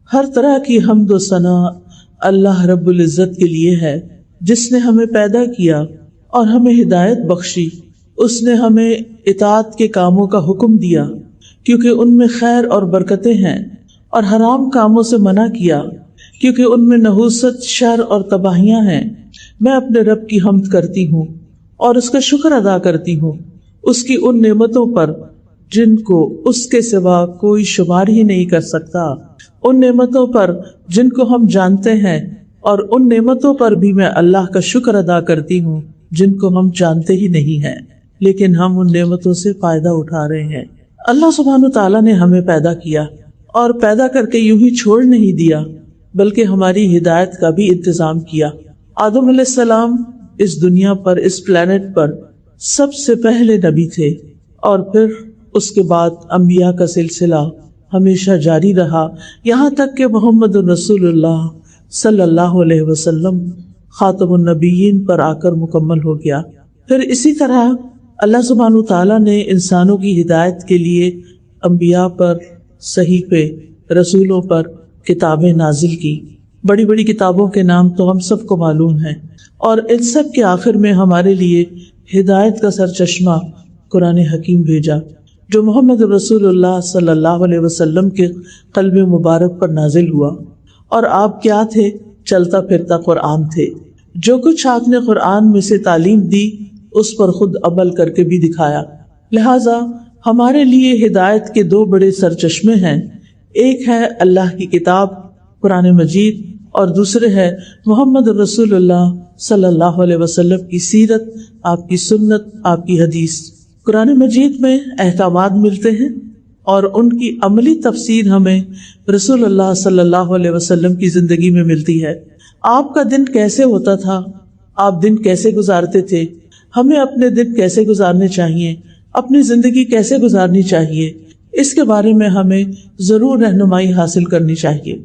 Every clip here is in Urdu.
ہر طرح کی حمد و ثنا اللہ رب العزت کے لیے ہے، جس نے ہمیں پیدا کیا اور ہمیں ہدایت بخشی۔ اس نے ہمیں اطاعت کے کاموں کا حکم دیا کیونکہ ان میں خیر اور برکتیں ہیں، اور حرام کاموں سے منع کیا کیونکہ ان میں نحوست، شر اور تباہیاں ہیں۔ میں اپنے رب کی حمد کرتی ہوں اور اس کا شکر ادا کرتی ہوں، اس کی ان نعمتوں پر جن کو اس کے سوا کوئی شمار ہی نہیں کر سکتا، ان نعمتوں پر جن کو ہم جانتے ہیں، اور ان نعمتوں پر بھی میں اللہ کا شکر ادا کرتی ہوں جن کو ہم جانتے ہی نہیں ہیں لیکن ہم ان نعمتوں سے فائدہ اٹھا رہے ہیں۔ اللہ سبحانہ تعالیٰ نے ہمیں پیدا کیا اور پیدا کر کے یوں ہی چھوڑ نہیں دیا بلکہ ہماری ہدایت کا بھی انتظام کیا۔ آدم علیہ السلام اس دنیا پر، اس پلانٹ پر سب سے پہلے نبی تھے، اور پھر اس کے بعد انبیاء کا سلسلہ ہمیشہ جاری رہا، یہاں تک کہ محمد رسول اللہ صلی اللہ علیہ وسلم خاتم النبیین پر آ کر مکمل ہو گیا۔ پھر اسی طرح اللہ سبحانہ تعالیٰ نے انسانوں کی ہدایت کے لیے انبیاء پر، صحیفے، رسولوں پر کتابیں نازل کی۔ بڑی بڑی کتابوں کے نام تو ہم سب کو معلوم ہیں، اور ان سب کے آخر میں ہمارے لیے ہدایت کا سرچشمہ قرآن حکیم بھیجا، جو محمد رسول اللہ صلی اللہ علیہ وسلم کے قلب مبارک پر نازل ہوا۔ اور آپ کیا تھے؟ چلتا پھرتا قرآن تھے۔ جو کچھ آپ نے قرآن میں سے تعلیم دی اس پر خود عمل کر کے بھی دکھایا۔ لہٰذا ہمارے لیے ہدایت کے دو بڑے سرچشمے ہیں، ایک ہے اللہ کی کتاب قرآن مجید، اور دوسرے ہے محمد رسول اللہ صلی اللہ علیہ وسلم کی سیرت، آپ کی سنت، آپ کی حدیث۔ قرآن مجید میں احکامات ملتے ہیں اور ان کی عملی تفسیر ہمیں رسول اللہ صلی اللہ علیہ وسلم کی زندگی میں ملتی ہے۔ آپ کا دن کیسے ہوتا تھا، آپ دن کیسے گزارتے تھے، ہمیں اپنے دن کیسے گزارنے چاہیے، اپنی زندگی کیسے گزارنی چاہیے، اس کے بارے میں ہمیں ضرور رہنمائی حاصل کرنی چاہیے۔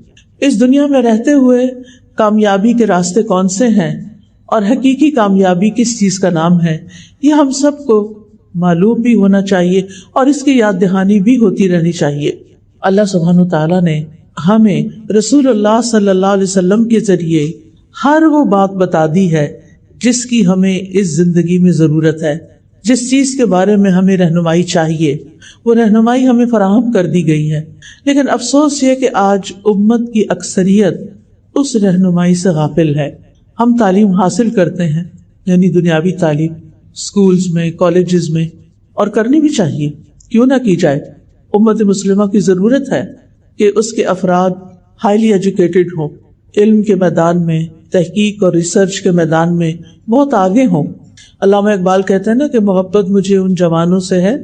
اس دنیا میں رہتے ہوئے کامیابی کے راستے کون سے ہیں اور حقیقی کامیابی کس چیز کا نام ہے، یہ ہم سب کو معلوم بھی ہونا چاہیے اور اس کی یاد دہانی بھی ہوتی رہنی چاہیے۔ اللہ سبحانہ تعالیٰ نے ہمیں رسول اللہ صلی اللہ علیہ وسلم کے ذریعے ہر وہ بات بتا دی ہے جس کی ہمیں اس زندگی میں ضرورت ہے، جس چیز کے بارے میں ہمیں رہنمائی چاہیے، وہ رہنمائی ہمیں فراہم کر دی گئی ہے۔ لیکن افسوس یہ کہ آج امت کی اکثریت اس رہنمائی سے غافل ہے۔ ہم تعلیم حاصل کرتے ہیں، یعنی دنیاوی تعلیم، اسکولز میں، کالجز میں، اور کرنی بھی چاہیے، کیوں نہ کی جائے۔ امت مسلمہ کی ضرورت ہے کہ اس کے افراد ہائیلی ایجوکیٹڈ ہوں، علم کے میدان میں، تحقیق اور ریسرچ کے میدان میں بہت آگے ہوں۔ علامہ اقبال کہتے ہیں نا کہ محبت مجھے ان جوانوں سے ہے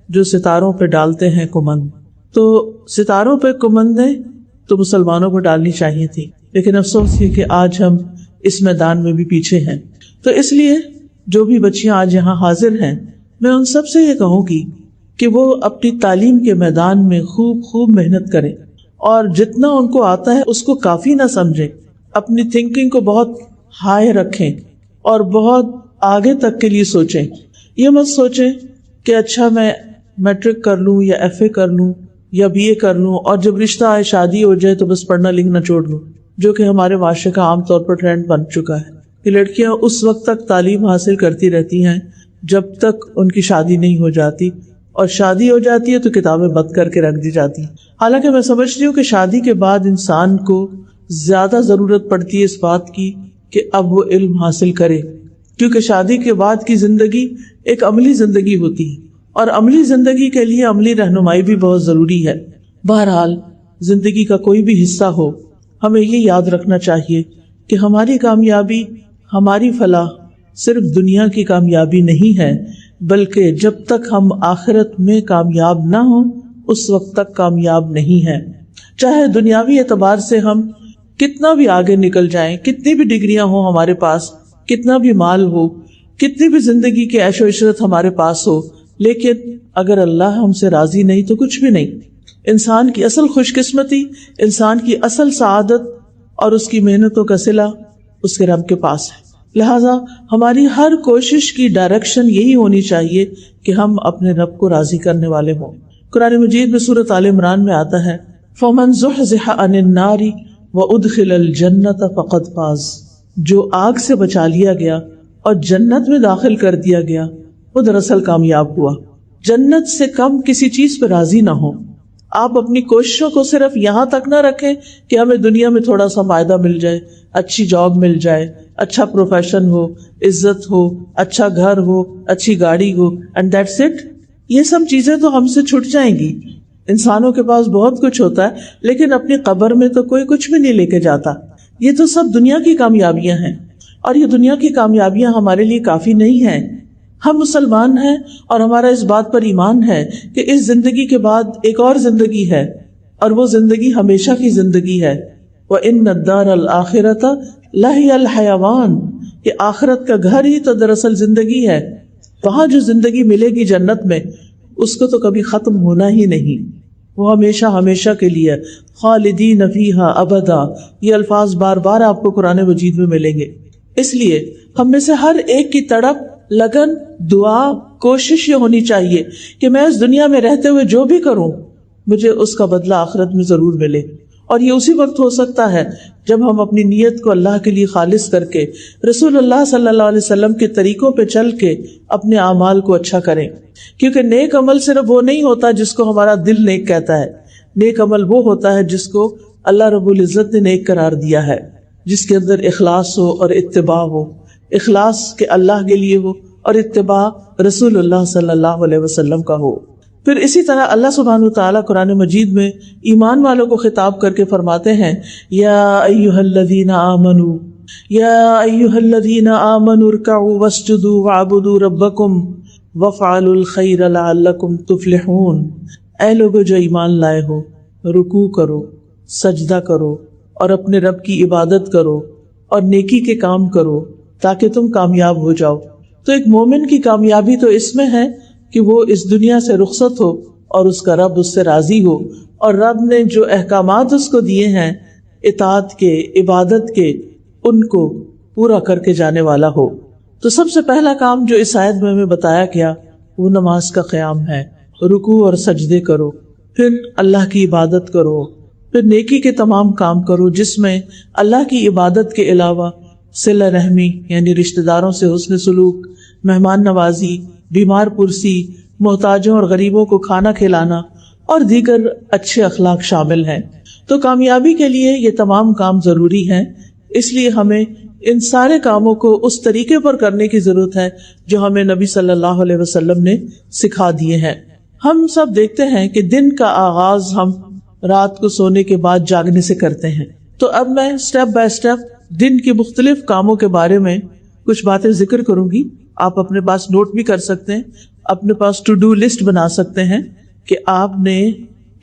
جو ستاروں پہ ڈالتے ہیں کمند۔ تو ستاروں پہ کمندیں تو مسلمانوں کو ڈالنی چاہیے تھی، لیکن افسوس یہ کہ آج ہم اس میدان میں بھی پیچھے ہیں۔ تو اس لیے جو بھی بچیاں آج یہاں حاضر ہیں، میں ان سب سے یہ کہوں گی کہ وہ اپنی تعلیم کے میدان میں خوب محنت کریں، اور جتنا ان کو آتا ہے اس کو کافی نہ سمجھیں، اپنی تھنکنگ کو بہت ہائی رکھیں اور بہت آگے تک کے لیے سوچیں۔ یہ مت سوچیں کہ اچھا میں میٹرک کر لوں یا ایف اے کر لوں یا بی اے کر لوں اور جب رشتہ آئے، شادی ہو جائے تو بس پڑھنا لکھنا چھوڑ لوں، جو کہ ہمارے معاشرے کا عام طور پر ٹرینڈ بن چکا ہے کہ لڑکیاں اس وقت تک تعلیم حاصل کرتی رہتی ہیں جب تک ان کی شادی نہیں ہو جاتی، اور شادی ہو جاتی ہے تو کتابیں بند کر کے رکھ دی جاتی ہیں۔ حالانکہ میں سمجھتی ہوں کہ شادی کے بعد انسان کو زیادہ ضرورت پڑتی ہے اس بات کی کہ اب وہ علم حاصل کرے، کیونکہ شادی کے بعد کی زندگی ایک عملی زندگی ہوتی ہے، اور عملی زندگی کے لیے عملی رہنمائی بھی بہت ضروری ہے۔ بہرحال زندگی کا کوئی بھی حصہ ہو، ہمیں یہ یاد رکھنا چاہیے کہ ہماری کامیابی، ہماری فلاح صرف دنیا کی کامیابی نہیں ہے، بلکہ جب تک ہم آخرت میں کامیاب نہ ہوں اس وقت تک کامیاب نہیں ہیں۔ چاہے دنیاوی اعتبار سے ہم کتنا بھی آگے نکل جائیں، کتنی بھی ڈگریاں ہوں ہمارے پاس، کتنا بھی مال ہو، کتنی بھی زندگی کی عیش و عشرت ہمارے پاس ہو، لیکن اگر اللہ ہم سے راضی نہیں تو کچھ بھی نہیں۔ انسان کی اصل خوش قسمتی، انسان کی اصل سعادت اور اس کی محنتوں کا صلہ اس کے رب کے پاس ہے۔ لہٰذا ہماری ہر کوشش کی ڈائریکشن یہی ہونی چاہیے کہ ہم اپنے رب کو راضی کرنے والے ہوں۔ قرآن مجید میں سورۃ آل عمران میں آتا ہے فمن زحزح عن النار وادخل الجنۃ فقد فاز، جو آگ سے بچا لیا گیا اور جنت میں داخل کر دیا گیا وہ دراصل کامیاب ہوا۔ جنت سے کم کسی چیز پہ راضی نہ ہو۔ آپ اپنی کوششوں کو صرف یہاں تک نہ رکھیں کہ ہمیں دنیا میں تھوڑا سا فائدہ مل جائے، اچھی جاب مل جائے، اچھا پروفیشن ہو، عزت ہو، اچھا گھر ہو، اچھی گاڑی ہو، اینڈ دیٹس اٹ۔ یہ سب چیزیں تو ہم سے چھٹ جائیں گی۔ انسانوں کے پاس بہت کچھ ہوتا ہے لیکن اپنی قبر میں تو کوئی کچھ بھی نہیں لے کے جاتا۔ یہ تو سب دنیا کی کامیابیاں ہیں، اور یہ دنیا کی کامیابیاں ہمارے لیے کافی نہیں ہیں۔ ہم مسلمان ہیں اور ہمارا اس بات پر ایمان ہے کہ اس زندگی کے بعد ایک اور زندگی ہے، اور وہ زندگی ہمیشہ کی زندگی ہے۔ وَإِنَّ الدَّارَ الْآخِرَةَ لَهِيَ الْحَيَوَانُ، کہ آخرت کا گھر ہی تو دراصل زندگی ہے۔ وہاں جو زندگی ملے گی جنت میں، اس کو تو کبھی ختم ہونا ہی نہیں، وہ ہمیشہ ہمیشہ کے لیے، خالدین فیہا ابدا۔ یہ الفاظ بار بار آپ کو قرآن مجید میں ملیں گے۔ اس لیے ہم میں سے ہر ایک کی تڑپ، لگن، دعا، کوشش یہ ہونی چاہیے کہ میں اس دنیا میں رہتے ہوئے جو بھی کروں مجھے اس کا بدلہ آخرت میں ضرور ملے۔ اور یہ اسی وقت ہو سکتا ہے جب ہم اپنی نیت کو اللہ کے لیے خالص کر کے رسول اللہ صلی اللہ علیہ وسلم کے طریقوں پہ چل کے اپنے اعمال کو اچھا کریں، کیونکہ نیک عمل صرف وہ نہیں ہوتا جس کو ہمارا دل نیک کہتا ہے۔ نیک عمل وہ ہوتا ہے جس کو اللہ رب العزت نے نیک قرار دیا ہے، جس کے اندر اخلاص ہو اور اتباع ہو، اخلاص کے اللہ کے لیے ہو اور اتباع رسول اللہ صلی اللہ علیہ وسلم کا ہو۔ پھر اسی طرح اللہ سبحانہ وتعالیٰ قرآن مجید میں ایمان والوں کو خطاب کر کے فرماتے ہیں، یا ایھا الذین آمنوا، یا ایھا الذین آمنوا ارکعوا واسجدوا واعبدوا ربکم وافعلوا الخیر لعلکم تفلحون۔ اے لوگو جو ایمان لائے ہو، رکوع کرو، سجدہ کرو اور اپنے رب کی عبادت کرو اور نیکی کے کام کرو تاکہ تم کامیاب ہو جاؤ۔ تو ایک مومن کی کامیابی تو اس میں ہے کہ وہ اس دنیا سے رخصت ہو اور اس کا رب اس سے راضی ہو، اور رب نے جو احکامات اس کو دیے ہیں اطاعت کے، عبادت کے، ان کو پورا کر کے جانے والا ہو۔ تو سب سے پہلا کام جو اس آیت میں ہمیں بتایا گیا وہ نماز کا قیام ہے۔ رکوع اور سجدے کرو، پھر اللہ کی عبادت کرو، پھر نیکی کے تمام کام کرو جس میں اللہ کی عبادت کے علاوہ صلہ رحمی یعنی رشتہ داروں سے حسن سلوک، مہمان نوازی، بیمار پرسی، محتاجوں اور غریبوں کو کھانا کھلانا اور دیگر اچھے اخلاق شامل ہیں۔ تو کامیابی کے لیے یہ تمام کام ضروری ہیں، اس لیے ہمیں ان سارے کاموں کو اس طریقے پر کرنے کی ضرورت ہے جو ہمیں نبی صلی اللہ علیہ وسلم نے سکھا دیے ہیں۔ ہم سب دیکھتے ہیں کہ دن کا آغاز ہم رات کو سونے کے بعد جاگنے سے کرتے ہیں۔ تو اب میں سٹیپ بائی سٹیپ دن کے مختلف کاموں کے بارے میں کچھ باتیں ذکر کروں گی۔ آپ اپنے پاس نوٹ بھی کر سکتے ہیں، اپنے پاس ٹو ڈو لسٹ بنا سکتے ہیں کہ آپ نے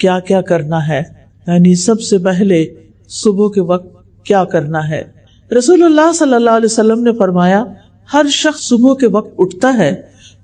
کیا کیا کرنا ہے، یعنی سب سے پہلے صبح کے وقت کیا کرنا ہے۔ رسول اللہ صلی اللہ علیہ وسلم نے فرمایا، ہر شخص صبح کے وقت اٹھتا ہے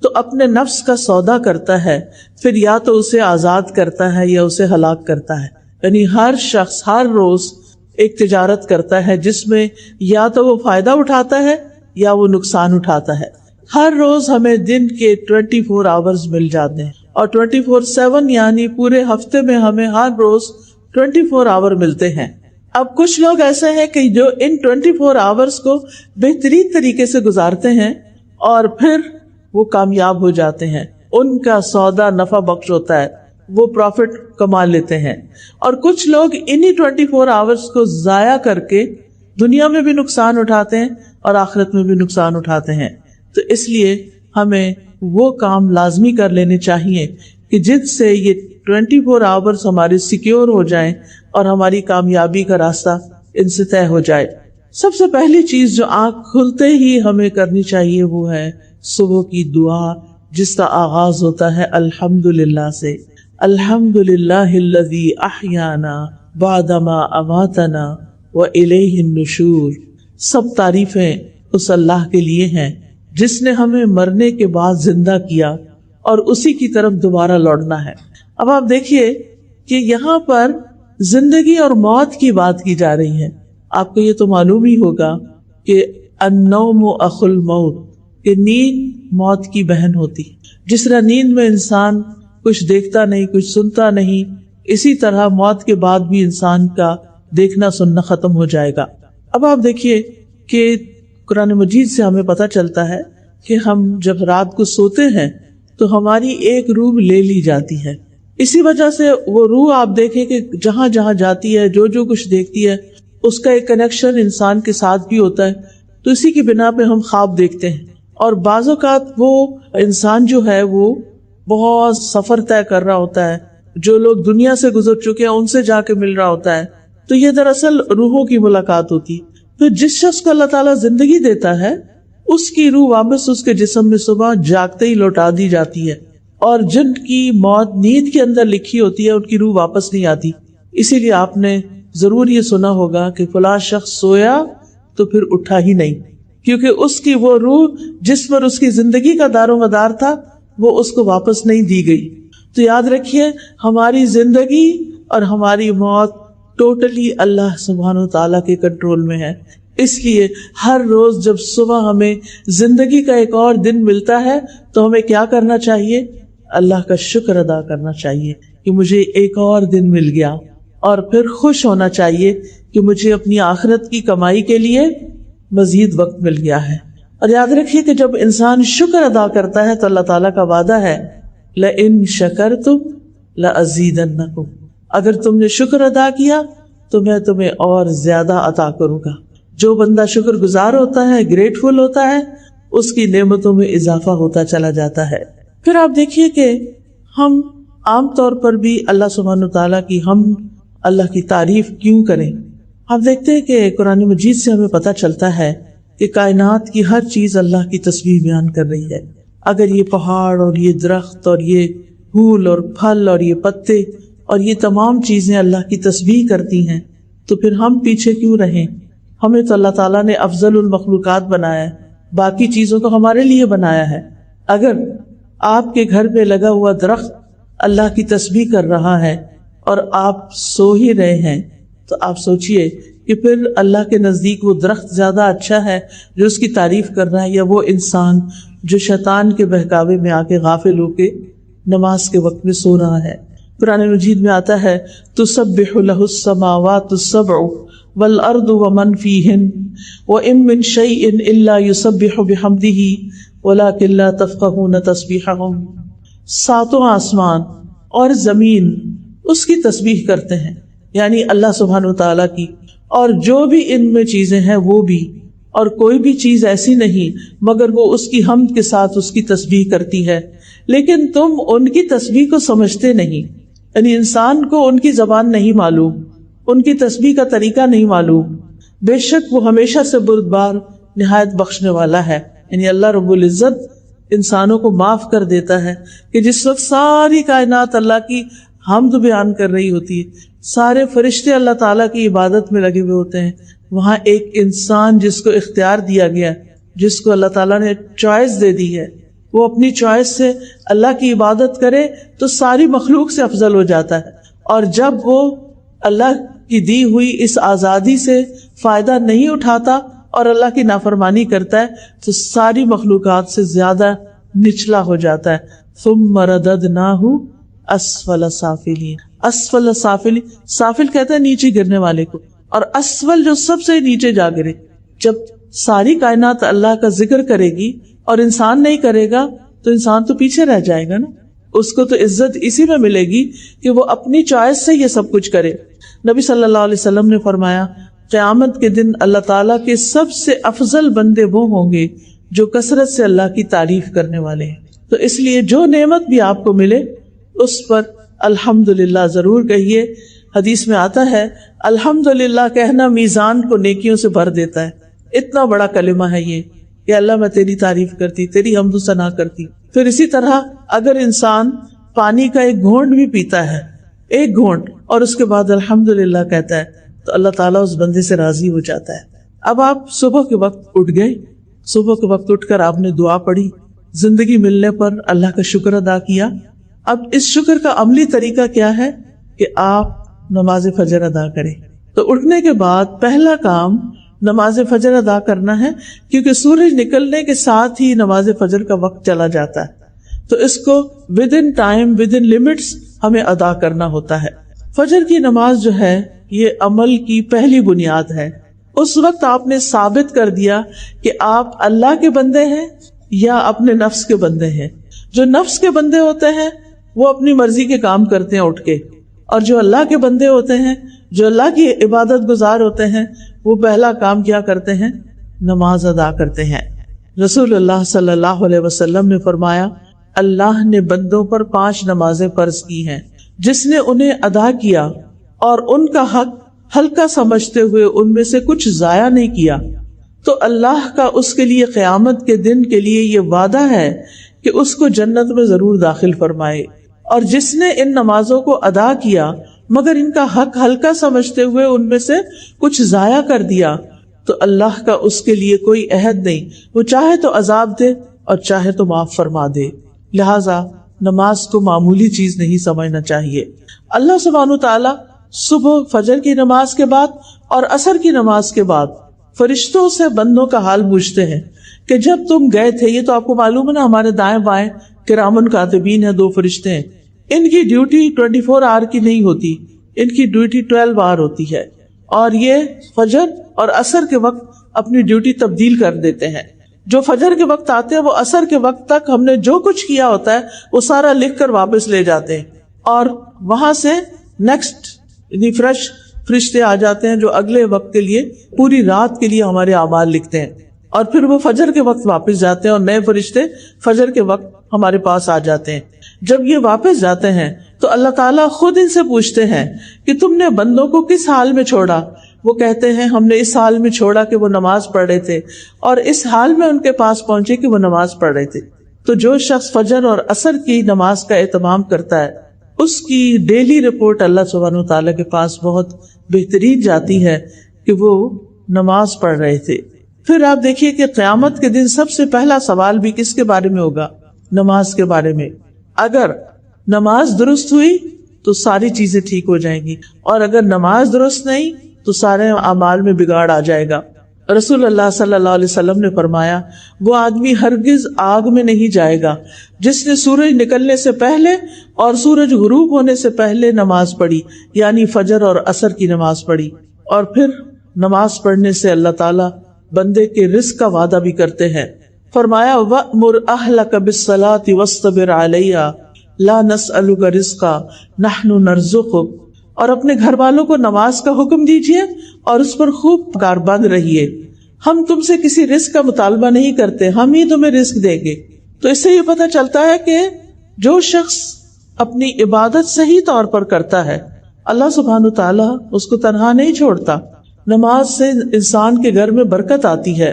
تو اپنے نفس کا سودا کرتا ہے، پھر یا تو اسے آزاد کرتا ہے یا اسے ہلاک کرتا ہے۔ یعنی ہر شخص ہر روز ایک تجارت کرتا ہے جس میں یا تو وہ فائدہ اٹھاتا ہے یا وہ نقصان اٹھاتا ہے۔ ہر روز ہمیں دن کے 24 آورز مل جاتے ہیں، اور 24/7 یعنی پورے ہفتے میں ہمیں ہر روز 24 آور ملتے ہیں۔ اب کچھ لوگ ایسے ہیں کہ جو ان 24 آورز کو بہترین طریقے سے گزارتے ہیں اور پھر وہ کامیاب ہو جاتے ہیں، ان کا سودا نفع بخش ہوتا ہے، وہ پروفٹ کما لیتے ہیں۔ اور کچھ لوگ انہی 24 آورز کو ضائع کر کے دنیا میں بھی نقصان اٹھاتے ہیں اور آخرت میں بھی نقصان اٹھاتے ہیں۔ تو اس لیے ہمیں وہ کام لازمی کر لینے چاہیے کہ جس سے یہ 24 آورز ہمارے سیکیور ہو جائیں اور ہماری کامیابی کا راستہ ان سے طے ہو جائے۔ سب سے پہلی چیز جو آنکھ کھلتے ہی ہمیں کرنی چاہیے وہ ہے صبح کی دعا، جس کا آغاز ہوتا ہے الحمدللہ سے۔ الحمدللہ الذی احیانا بعدما اماتنا والیہ النشور۔ سب تعریفیں اس اللہ کے لیے ہیں جس نے ہمیں مرنے کے بعد زندہ کیا اور اسی کی طرف دوبارہ لوٹنا ہے۔ اب آپ دیکھیے کہ یہاں پر زندگی اور موت کی بات کی جا رہی ہے۔ آپ کو یہ تو معلوم ہی ہوگا کہ النوم اخو الموت، کہ نیند موت کی بہن ہوتی۔ جس طرح نیند میں انسان کچھ دیکھتا نہیں، کچھ سنتا نہیں، اسی طرح موت کے بعد بھی انسان کا دیکھنا سننا ختم ہو جائے گا۔ اب آپ دیکھیے کہ قرآن مجید سے ہمیں پتہ چلتا ہے کہ ہم جب رات کو سوتے ہیں تو ہماری ایک روح لے لی جاتی ہے، اسی وجہ سے وہ روح آپ دیکھیں کہ جہاں جہاں جاتی ہے، جو جو کچھ دیکھتی ہے، اس کا ایک کنیکشن انسان کے ساتھ بھی ہوتا ہے۔ تو اسی کی بنا پہ ہم خواب دیکھتے ہیں، اور بعض اوقات وہ انسان جو ہے وہ بہت سفر طے کر رہا ہوتا ہے، جو لوگ دنیا سے گزر چکے ہیں ان سے جا کے مل رہا ہوتا ہے، تو یہ دراصل روحوں کی ملاقات ہوتی۔ پھر جس شخص کو اللہ تعالیٰ زندگی دیتا ہے اس کی روح واپس اس کے جسم میں صبح جاگتے ہی لوٹا دی جاتی ہے، اور جن کی موت نیند کے اندر لکھی ہوتی ہے ان کی روح واپس نہیں آتی۔ اسی لیے آپ نے ضرور یہ سنا ہوگا کہ فلاں شخص سویا تو پھر اٹھا ہی نہیں، کیونکہ اس کی وہ روح جس پر اس کی زندگی کا دار و مدار تھا وہ اس کو واپس نہیں دی گئی۔ تو یاد رکھیے ہماری زندگی اور ہماری موت ٹوٹلی اللہ سبحانہ و تعالیٰ کے کنٹرول میں ہے۔ اس لیے ہر روز جب صبح ہمیں زندگی کا ایک اور دن ملتا ہے تو ہمیں کیا کرنا چاہیے؟ اللہ کا شکر ادا کرنا چاہیے کہ مجھے ایک اور دن مل گیا، اور پھر خوش ہونا چاہیے کہ مجھے اپنی آخرت کی کمائی کے لیے مزید وقت مل گیا ہے۔ اور یاد رکھیے کہ جب انسان شکر ادا کرتا ہے تو اللہ تعالیٰ کا وعدہ ہے لَإِن شَكَرْتُمْ لَأَزِيدَنَّكُمْ، اگر تم نے شکر ادا کیا تو میں تمہیں اور زیادہ عطا کروں گا۔ جو بندہ شکر گزار ہوتا ہے، گریٹفل ہوتا ہے، اس کی نعمتوں میں اضافہ ہوتا چلا جاتا ہے۔ پھر آپ دیکھیے کہ ہم عام طور پر بھی اللہ سبحانہ تعالیٰ کی اللہ کی تعریف کیوں کریں؟ آپ دیکھتے ہیں کہ قرآن مجید سے ہمیں پتہ چلتا ہے کہ کائنات کی ہر چیز اللہ کی تسبیح بیان کر رہی ہے۔ اگر یہ پہاڑ اور یہ درخت اور یہ پھول اور پھل اور یہ پتے اور یہ تمام چیزیں اللہ کی تسبیح کرتی ہیں تو پھر ہم پیچھے کیوں رہیں؟ ہمیں تو اللہ تعالیٰ نے افضل المخلوقات بنایا ہے، باقی چیزوں کو ہمارے لیے بنایا ہے۔ اگر آپ کے گھر پہ لگا ہوا درخت اللہ کی تسبیح کر رہا ہے اور آپ سو ہی رہے ہیں تو آپ سوچئے کہ پھر اللہ کے نزدیک وہ درخت زیادہ اچھا ہے جو اس کی تعریف کر رہا ہے، یا وہ انسان جو شیطان کے بہکاوے میں آ کے غافل ہو کے نماز کے وقت میں سو رہا ہے۔ قرآن مجید میں آتا ہے تسبح لہ السماوات السبع والارض ومن فیہن وان من شیء الا یسبح بحمدہ ولکن لا تفقہون تسبیحہم، ساتوں آسمان اور زمین اس کی تسبیح کرتے ہیں، یعنی اللہ سبحانہ وتعالیٰ کی، اور جو بھی ان میں چیزیں ہیں وہ بھی، اور کوئی بھی چیز ایسی نہیں مگر وہ اس کی حمد کے ساتھ اس کی تسبیح کرتی ہے، لیکن تم ان کی تسبیح کو سمجھتے نہیں، یعنی انسان کو ان کی زبان نہیں معلوم، ان کی تسبیح کا طریقہ نہیں معلوم۔ بے شک وہ ہمیشہ سے بردبار نہایت بخشنے والا ہے، یعنی اللہ رب العزت انسانوں کو معاف کر دیتا ہے کہ جس وقت ساری کائنات اللہ کی حمد بیان کر رہی ہوتی ہے، سارے فرشتے اللہ تعالیٰ کی عبادت میں لگے ہوئے ہوتے ہیں، وہاں ایک انسان جس کو اختیار دیا گیا، جس کو اللہ تعالیٰ نے چوائس دے دی ہے، وہ اپنی چوائس سے اللہ کی عبادت کرے تو ساری مخلوق سے افضل ہو جاتا ہے، اور جب وہ اللہ کی دی ہوئی اس آزادی سے فائدہ نہیں اٹھاتا اور اللہ کی نافرمانی کرتا ہے تو ساری مخلوقات سے زیادہ نچلا ہو جاتا ہے۔ ثم رددناہ اسفل سافلین، اسفل سافلین، سافل کہتا ہے نیچے گرنے والے کو، اور اسفل جو سب سے نیچے جا گرے۔ جب ساری کائنات اللہ کا ذکر کرے گی اور انسان نہیں کرے گا تو انسان تو پیچھے رہ جائے گا نا، اس کو تو عزت اسی میں ملے گی کہ وہ اپنی چوائس سے یہ سب کچھ کرے۔ نبی صلی اللہ علیہ وسلم نے فرمایا قیامت کے دن اللہ تعالیٰ کے سب سے افضل بندے وہ ہوں گے جو کثرت سے اللہ کی تعریف کرنے والے ہیں۔ تو اس لیے جو نعمت بھی آپ کو ملے اس پر الحمدللہ ضرور کہیے۔ حدیث میں آتا ہے الحمدللہ کہنا میزان کو نیکیوں سے بھر دیتا ہے۔ اتنا بڑا کلمہ ہے یہ کہ اللہ میں تیری تعریف کرتی، تیری حمد و ثنا کرتی۔ پھر اسی طرح اگر انسان پانی کا ایک گھونٹ بھی پیتا ہے، ایک گھونٹ، اور اس کے بعد الحمدللہ کہتا ہے تو اللہ تعالیٰ اس بندے سے راضی ہو جاتا ہے۔ اب آپ صبح کے وقت اٹھ گئے، صبح کے وقت اٹھ کر آپ نے دعا پڑھی، زندگی ملنے پر اللہ کا شکر ادا کیا۔ اب اس شکر کا عملی طریقہ کیا ہے کہ آپ نماز فجر ادا کریں۔ تو اٹھنے کے بعد پہلا کام نماز فجر ادا کرنا ہے، کیونکہ سورج نکلنے کے ساتھ ہی نماز فجر کا وقت چلا جاتا ہے، تو اس کو with in time, with in limits ہمیں ادا کرنا ہوتا ہے۔ فجر کی نماز جو ہے یہ عمل کی پہلی بنیاد ہے. اس وقت آپ نے ثابت کر دیا کہ آپ اللہ کے بندے ہیں یا اپنے نفس کے بندے ہیں. جو نفس کے بندے ہوتے ہیں وہ اپنی مرضی کے کام کرتے ہیں اٹھ کے، اور جو اللہ کے بندے ہوتے ہیں، جو اللہ کی عبادت گزار ہوتے ہیں، وہ پہلا کام کیا کرتے ہیں؟ نماز ادا کرتے ہیں. رسول اللہ صلی اللہ علیہ وسلم نے فرمایا، اللہ نے بندوں پر 5 نمازیں فرض کی ہیں، جس نے انہیں ادا کیا اور ان کا حق ہلکا سمجھتے ہوئے ان میں سے کچھ ضائع نہیں کیا، تو اللہ کا اس کے لیے قیامت کے دن کے لیے یہ وعدہ ہے کہ اس کو جنت میں ضرور داخل فرمائے. اور جس نے ان نمازوں کو ادا کیا مگر ان کا حق ہلکا سمجھتے ہوئے ان میں سے کچھ ضائع کر دیا، تو اللہ کا اس کے لیے کوئی عہد نہیں، وہ چاہے تو عذاب دے اور چاہے تو معاف فرما دے. لہٰذا نماز کو معمولی چیز نہیں سمجھنا چاہیے. اللہ سبحانہ وتعالی صبح فجر کی نماز کے بعد اور عصر کی نماز کے بعد فرشتوں سے بندوں کا حال پوچھتے ہیں کہ جب تم گئے تھے، یہ تو آپ کو معلوم ہے نا، ہمارے دائیں بائیں کرامن کاتبین ہیں، 2 فرشتے ہیں. ان کی ڈیوٹی 24 آور کی نہیں ہوتی، ان کی ڈیوٹی 12 آور ہوتی ہے، اور یہ فجر اور عصر کے وقت اپنی ڈیوٹی تبدیل کر دیتے ہیں. جو فجر کے وقت آتے ہیں وہ عصر کے وقت تک ہم نے جو کچھ کیا ہوتا ہے وہ سارا لکھ کر واپس لے جاتے ہیں، اور وہاں سے نیکسٹ فریش فرشتے آ جاتے ہیں جو اگلے وقت کے لیے، پوری رات کے لیے ہمارے اعمال لکھتے ہیں. اور پھر وہ فجر کے وقت واپس جاتے ہیں اور نئے فرشتے فجر کے وقت ہمارے پاس آ جاتے ہیں. جب یہ واپس جاتے ہیں تو اللہ تعالیٰ خود ان سے پوچھتے ہیں کہ تم نے بندوں کو کس حال میں چھوڑا؟ وہ کہتے ہیں ہم نے اس حال میں چھوڑا کہ وہ نماز پڑھ رہے تھے، اور اس حال میں ان کے پاس پہنچے کہ وہ نماز پڑھ رہے تھے. تو جو شخص فجر اور عصر کی نماز کا اہتمام کرتا ہے اس کی ڈیلی رپورٹ اللہ سبحانہ وتعالیٰ کے پاس بہت بہترین جاتی ہے کہ وہ نماز پڑھ رہے تھے. پھر آپ دیکھیے کہ قیامت کے دن سب سے پہلا سوال بھی کس کے بارے میں ہوگا؟ نماز کے بارے میں. اگر نماز درست ہوئی تو ساری چیزیں ٹھیک ہو جائیں گی، اور اگر نماز درست نہیں تو سارے اعمال میں بگاڑ آ جائے گا. رسول اللہ صلی اللہ علیہ وسلم نے فرمایا، وہ آدمی ہرگز آگ میں نہیں جائے گا جس نے سورج نکلنے سے پہلے اور سورج غروب ہونے سے پہلے نماز پڑھی، یعنی فجر اور عصر کی نماز پڑھی. اور پھر نماز پڑھنے سے اللہ تعالیٰ بندے کے رزق کا وعدہ بھی کرتے ہیں. فرمایا، وَأْمُرْ أَهْلَكَ بِالصَّلَاةِ وَاصْطَبِرْ عَلَيْهَا لَا نَسْأَلُكَ رِزْقًا نَحْنُ نَرْزُقُكَ. اور اپنے گھر والوں کو نماز کا حکم دیجیے اور اس پر خوب کاربند رہیے، ہم تم سے کسی رزق کا مطالبہ نہیں کرتے، ہم ہی تمہیں رزق دیں گے. تو اس سے یہ پتہ چلتا ہے کہ جو شخص اپنی عبادت صحیح طور پر کرتا ہے اللہ سبحانہ تعالیٰ اس کو تنہا نہیں چھوڑتا. نماز سے انسان کے گھر میں برکت آتی ہے،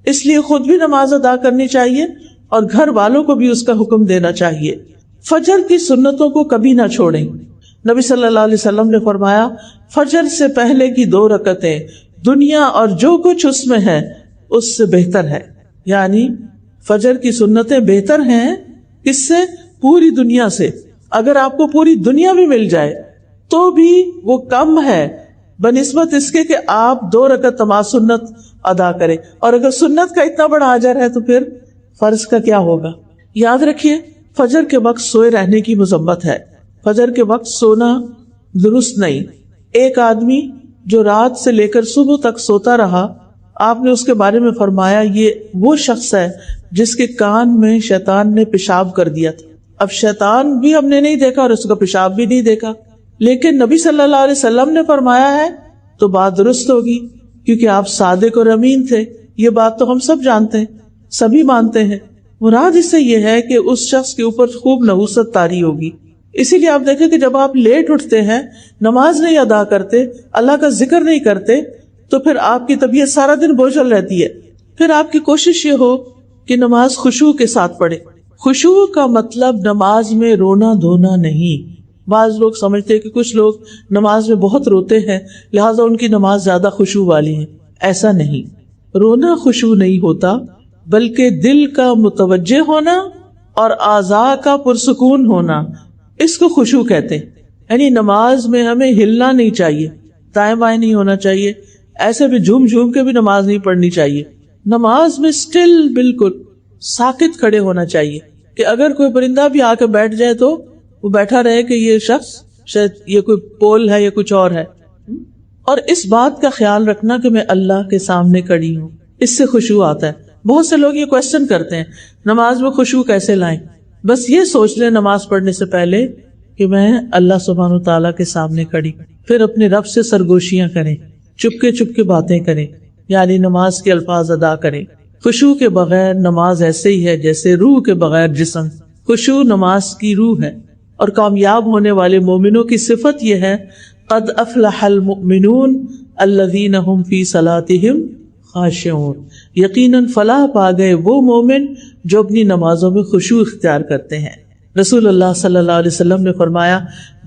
اس لیے خود بھی نماز ادا کرنی چاہیے اور گھر والوں کو بھی اس کا حکم دینا چاہیے. فجر کی سنتوں کو کبھی نہ چھوڑیں. نبی صلی اللہ علیہ وسلم نے فرمایا، فجر سے پہلے کی 2 رکعتیں دنیا اور جو کچھ اس میں ہے اس سے بہتر ہے. یعنی فجر کی سنتیں بہتر ہیں اس سے؟ پوری دنیا سے. اگر آپ کو پوری دنیا بھی مل جائے تو بھی وہ کم ہے بنسبت اس کے کہ آپ 2 رکعت نماز سنت ادا کریں. اور اگر سنت کا اتنا بڑا اجر ہے تو پھر فرض کا کیا ہوگا؟ یاد رکھیے، فجر کے وقت سوئے رہنے کی مذمت ہے. فجر کے وقت سونا درست نہیں. ایک آدمی جو رات سے لے کر صبح تک سوتا رہا، آپ نے اس کے بارے میں فرمایا یہ وہ شخص ہے جس کے کان میں شیطان نے پیشاب کر دیا تھا. اب شیطان بھی ہم نے نہیں دیکھا اور اس کا پیشاب بھی نہیں دیکھا، لیکن نبی صلی اللہ علیہ وسلم نے فرمایا ہے تو بات درست ہوگی، کیونکہ آپ صادق اور امین تھے. یہ بات تو ہم سب جانتے ہیں، سبھی مانتے ہیں. مراد اس سے یہ ہے کہ اس شخص کے اوپر خوب نحوست طاری ہوگی. اسی لیے آپ دیکھیں کہ جب آپ لیٹ اٹھتے ہیں، نماز نہیں ادا کرتے، اللہ کا ذکر نہیں کرتے، تو پھر آپ کی طبیعت سارا دن بوجھل رہتی ہے. پھر آپ کی کوشش یہ ہو کہ نماز خشوع کے ساتھ پڑھے. خشوع کا مطلب نماز میں رونا دھونا نہیں. بعض لوگ سمجھتے ہیں کہ کچھ لوگ نماز میں بہت روتے ہیں لہٰذا ان کی نماز زیادہ خشوع والی ہے. ایسا نہیں. رونا خشوع نہیں ہوتا، بلکہ دل کا متوجہ ہونا اور اعضاء کا پرسکون ہونا، اس کو خشوع کہتے ہیں. یعنی نماز میں ہمیں ہلنا نہیں چاہیے، دائیں بائیں نہیں ہونا چاہیے، ایسے بھی جھوم جھوم کے بھی نماز نہیں پڑھنی چاہیے. نماز میں سٹل، بالکل ساکت کھڑے ہونا چاہیے کہ اگر کوئی پرندہ بھی آ کے بیٹھ جائے تو وہ بیٹھا رہے کہ یہ شخص شاید یہ کوئی پول ہے یا کچھ اور ہے. اور اس بات کا خیال رکھنا کہ میں اللہ کے سامنے کھڑی ہوں، اس سے خشوع آتا ہے. بہت سے لوگ یہ کوشچن کرتے ہیں نماز میں خشوع کیسے لائیں. بس یہ سوچ لیں نماز پڑھنے سے پہلے کہ میں اللہ سبحانہ وتعالیٰ کے سامنے کھڑی، پھر اپنے رب سے سرگوشیاں کریں، چپکے باتیں کریں، یعنی نماز کے الفاظ ادا کریں. خشوع کے بغیر نماز ایسے ہی ہے جیسے روح کے بغیر جسم. خشوع نماز کی روح ہے. اور کامیاب ہونے والے مومنوں کی صفت یہ ہے قد افلح المؤمنون الذین هم فی صلاتهم خاشعون. یقیناً فلاح پا گئے وہ مومن جو اپنی نمازوں میں خشوع اختیار کرتے ہیں. رسول اللہ صلی اللہ علیہ وسلم نے فرمایا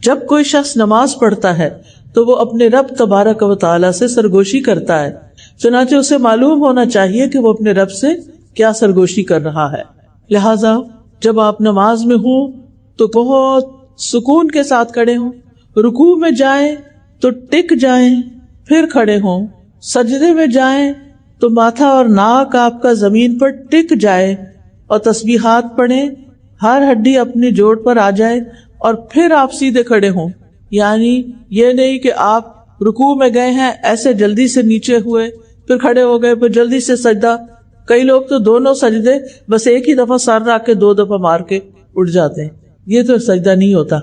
جب کوئی شخص نماز پڑھتا ہے تو وہ اپنے رب تبارک و تعالیٰ سے سرگوشی کرتا ہے، چنانچہ اسے معلوم ہونا چاہیے کہ وہ اپنے رب سے کیا سرگوشی کر رہا ہے. لہذا جب آپ نماز میں ہوں تو بہت سکون کے ساتھ کھڑے ہوں، رکوع میں جائیں تو ٹک جائیں پھر کھڑے ہوں، سجدے میں جائیں تو ماتھا اور ناک آپ کا زمین پر ٹک جائے اور تسبیحات پڑھیں، ہر ہڈی اپنی جوڑ پر آ جائے اور پھر آپ سیدھے کھڑے ہوں. یعنی یہ نہیں کہ آپ رکوع میں گئے ہیں ایسے جلدی سے نیچے ہوئے پھر کھڑے ہو گئے پھر جلدی سے سجدہ. کئی لوگ تو دونوں سجدے بس ایک ہی دفعہ سر رکھ کے 2 دفعہ مار کے اٹھ جاتے ہیں. یہ تو سجدہ نہیں ہوتا.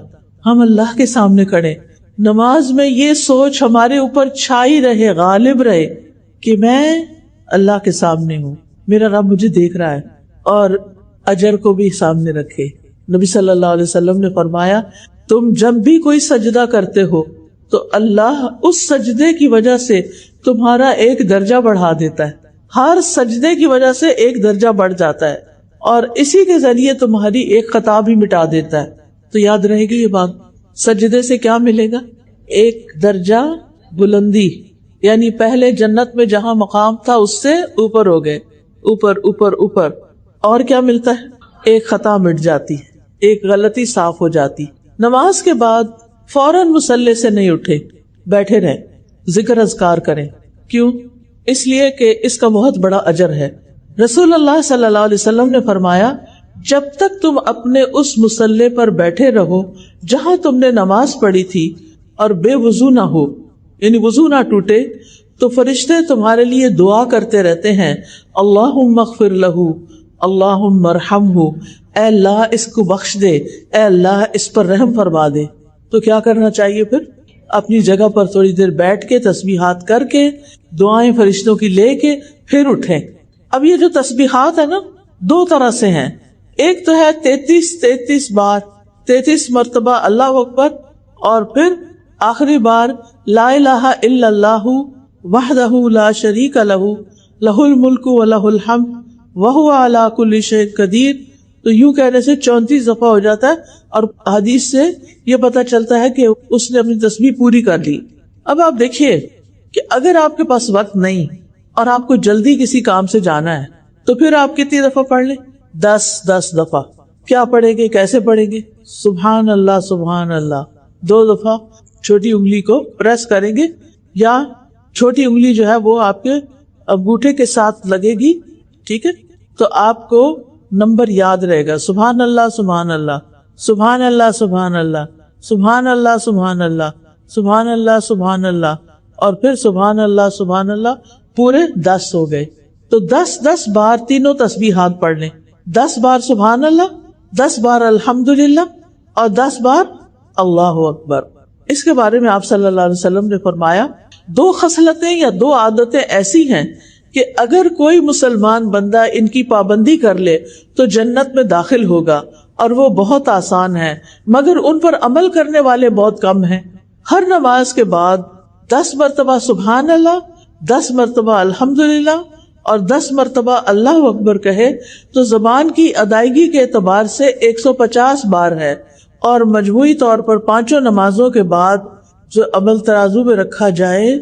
ہم اللہ کے سامنے کھڑے. نماز میں یہ سوچ ہمارے اوپر چھائی رہے، غالب رہے کہ میں اللہ کے سامنے ہوں، میرا رب مجھے دیکھ رہا ہے، اور اجر کو بھی سامنے رکھے. نبی صلی اللہ علیہ وسلم نے فرمایا تم جب بھی کوئی سجدہ کرتے ہو تو اللہ اس سجدے کی وجہ سے تمہارا ایک درجہ بڑھا دیتا ہے. ہر سجدے کی وجہ سے ایک درجہ بڑھ جاتا ہے اور اسی کے ذریعے تمہاری ایک خطا بھی مٹا دیتا ہے. تو یاد رہے گی یہ بات. سجدے سے کیا ملے گا؟ ایک درجہ بلندی، یعنی پہلے جنت میں جہاں مقام تھا اس سے اوپر ہو گئے، اوپر اوپر اوپر. اور کیا ملتا ہے؟ ایک خطا مٹ جاتی ہے، ایک غلطی صاف ہو جاتی. نماز کے بعد فوراً مصلی سے نہیں اٹھے، بیٹھے رہیں، ذکر اذکار کریں. کیوں؟ اس لیے کہ اس کا بہت بڑا اجر ہے. رسول اللہ صلی اللہ علیہ وسلم نے فرمایا جب تک تم اپنے اس مصلی پر بیٹھے رہو جہاں تم نے نماز پڑھی تھی اور بے وضو نہ ہو، یعنی وضو نہ ٹوٹے، تو فرشتے تمہارے لیے دعا کرتے رہتے ہیں اللہم اغفر لہ، اللہم ارحمہ، اے اللہ اس کو بخش دے، اے اللہ اس پر رحم فرما دے. تو کیا کرنا چاہیے پھر؟ اپنی جگہ پر تھوڑی دیر بیٹھ کے تسبیحات کر کے دعائیں فرشتوں کی لے کے پھر اٹھیں. اب یہ جو تسبیحات ہے نا 2 طرح سے ہیں. ایک تو ہے 33 بار 33 مرتبہ اللہ اکبر، اور پھر آخری بار لا الہ الا اللہ وحدہ لا شریک لہ لہ الملک و لہ الحمد وہو علی کل شیء قدیر. تو یوں کہنے سے 34 دفعہ ہو جاتا ہے، اور حدیث سے یہ پتا چلتا ہے کہ اس نے اپنی تسبیح پوری کر لی. اب آپ دیکھیے کہ اگر آپ کے پاس وقت نہیں اور آپ کو جلدی کسی کام سے جانا ہے تو پھر آپ کتنی دفعہ پڑھ لیں؟ 10 دفعہ. کیا پڑھیں گے؟ کیسے پڑھیں گے؟ سبحان اللہ سبحان اللہ 2 دفعہ چھوٹی انگلی کو پریس کریں گے، یا چھوٹی انگلی جو ہے وہ آپ کے انگوٹھے کے ساتھ لگے گی، ٹھیک ہے؟ تو آپ کو نمبر یاد رہے گا، سبحان اللہ سبحان اللہ سبحان اللہ سبحان اللہ سبحان اللہ سبحان اللہ سبحان اللہ سبحان اللہ، اور پھر سبحان اللہ پورے 10 ہو گئے. تو 10 بار تینوں تسبیحات پڑھ لیں. 10 بار سبحان اللہ، 10 بار الحمدللہ، اور 10 بار اللہ اکبر. اس کے بارے میں آپ صلی اللہ علیہ وسلم نے فرمایا 2 خصلتیں یا 2 عادتیں ایسی ہیں کہ اگر کوئی مسلمان بندہ ان کی پابندی کر لے تو جنت میں داخل ہوگا، اور وہ بہت آسان ہے مگر ان پر عمل کرنے والے بہت کم ہیں. ہر نماز کے بعد 10 مرتبہ سبحان اللہ، 10 مرتبہ الحمدللہ اور 10 مرتبہ اللہ اکبر کہے تو زبان کی ادائیگی کے اعتبار سے 150 بار ہے، اور مجموعی طور پر 5 نمازوں کے بعد جو عمل ترازو میں رکھا جائے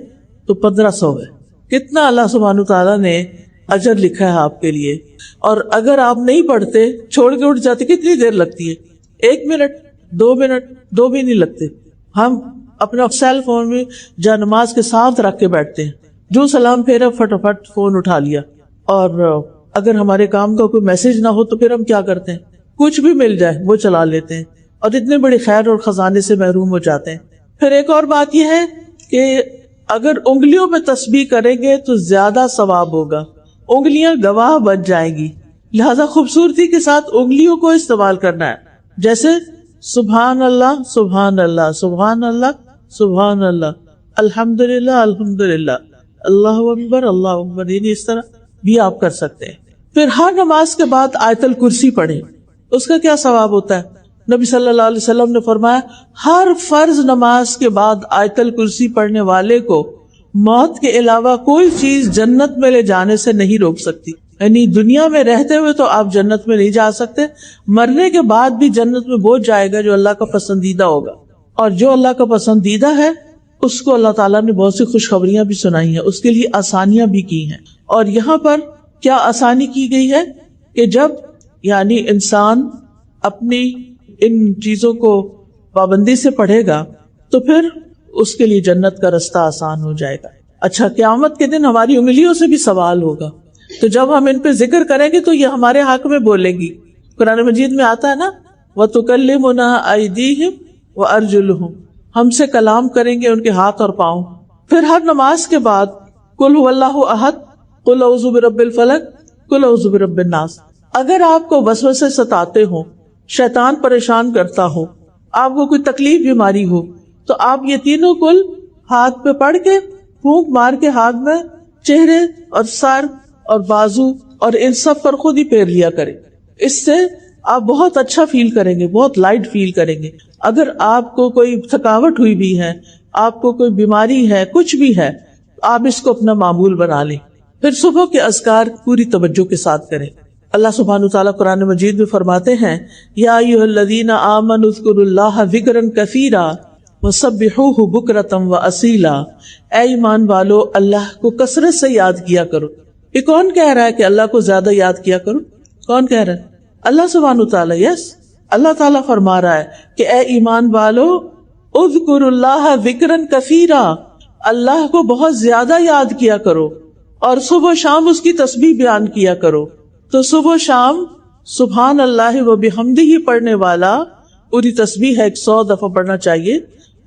تو 1500 ہے. کتنا اللہ سبحانہ تعالیٰ نے اجر لکھا ہے آپ کے لیے. اور اگر آپ نہیں پڑھتے، چھوڑ کے اٹھ جاتے، کتنی دیر لگتی ہے؟ 1 منٹ 2 منٹ 2 بھی نہیں لگتے. ہم اپنا سیل فون میں جا نماز کے ساتھ رکھ کے بیٹھتے ہیں، جو سلام پھیرا فٹافٹ فون اٹھا لیا. اور اگر ہمارے کام کا کوئی میسج نہ ہو تو پھر ہم کیا کرتے ہیں؟ کچھ بھی مل جائے وہ چلا لیتے ہیں. اور اتنے بڑے خیر اور خزانے سے محروم ہو جاتے ہیں۔ پھر ایک اور بات یہ ہے کہ اگر انگلیوں میں تسبیح کریں گے تو زیادہ ثواب ہوگا، انگلیاں گواہ بن جائیں گی، لہذا خوبصورتی کے ساتھ انگلیوں کو استعمال کرنا ہے، جیسے سبحان اللہ سبحان اللہ سبحان اللہ سبحان اللہ، الحمدللہ الحمدللہ، اللہ اکبر اللہ اکبر، یعنی اس طرح بھی آپ کر سکتے ہیں۔ پھر ہر نماز کے بعد آیت الکرسی پڑھیں، اس کا کیا ثواب ہوتا ہے؟ نبی صلی اللہ علیہ وسلم نے فرمایا ہر فرض نماز کے بعد آیت الکرسی پڑھنے والے کو موت کے علاوہ کوئی چیز جنت میں لے جانے سے نہیں روک سکتی، یعنی دنیا میں رہتے ہوئے تو آپ جنت میں نہیں جا سکتے، مرنے کے بعد بھی جنت میں وہ جائے گا جو اللہ کا پسندیدہ ہوگا، اور جو اللہ کا پسندیدہ ہے اس کو اللہ تعالیٰ نے بہت سی خوشخبریاں بھی سنائی ہیں، اس کے لیے آسانیاں بھی کی ہیں۔ اور یہاں پر کیا آسانی کی گئی ہے کہ جب یعنی انسان اپنی ان چیزوں کو پابندی سے پڑھے گا تو پھر اس کے لیے جنت کا رستہ آسان ہو جائے گا۔ اچھا، قیامت کے دن ہماری انگلیوں سے بھی سوال ہوگا، تو جب ہم ان پہ ذکر کریں گے تو یہ ہمارے حق میں بولیں گی۔ قرآن مجید میں آتا ہے نا وَتُكَلِّمُنَا أَيْدِيهِمْ وَأَرْجُلُهُمْ، ہم سے کلام کریں گے ان کے ہاتھ اور پاؤں۔ پھر ہر نماز کے بعد قُلْ هُوَ اللَّهُ أَحَدٌ قُلْ أَعُوذُ بِرَبِّ الْفَلَقِ قُلْ أَعُوذُ بِرَبِّ النَّاسِ۔ اگر آپ کو وسوسے ستاتے ہوں، شیطان پریشان کرتا ہو، آپ کو کوئی تکلیف بیماری ہو، تو آپ یہ تینوں کل ہاتھ پہ پڑھ کے پھونک مار کے ہاتھ میں چہرے اور سر اور بازو اور ان سب پر خود ہی پھیر لیا کریں، اس سے آپ بہت اچھا فیل کریں گے، بہت لائٹ فیل کریں گے۔ اگر آپ کو کوئی تھکاوٹ ہوئی بھی ہے، آپ کو کوئی بیماری ہے، کچھ بھی ہے، آپ اس کو اپنا معمول بنا لیں۔ پھر صبح کے اذکار پوری توجہ کے ساتھ کریں۔ اللہ سبحانہ وتعالیٰ قرآن مجید میں فرماتے ہیں یا ایھا الذین آمنوا اذکروا اللہ ذکرا کثیرا وسبحوہ بکرۃ واصیلا، اے ایمان والو اللہ کو کثرت سے یاد کیا کرو۔ یہ کون کہہ رہا ہے کہ اللہ کو زیادہ یاد کیا کرو؟ کون کہہ رہا ہے؟ اللہ سبحانہ وتعالیٰ۔ یس، اللہ تعالیٰ فرما رہا ہے کہ اے ایمان والو اذکروا اللہ ذکرا کثیرا، اللہ کو بہت زیادہ یاد کیا کرو اور صبح و شام اس کی تسبیح بیان کیا کرو۔ تو صبح و شام سبحان اللہ و بحمدہ پڑھنے والا، پوری تسبیح ہے 100 دفعہ پڑھنا چاہیے،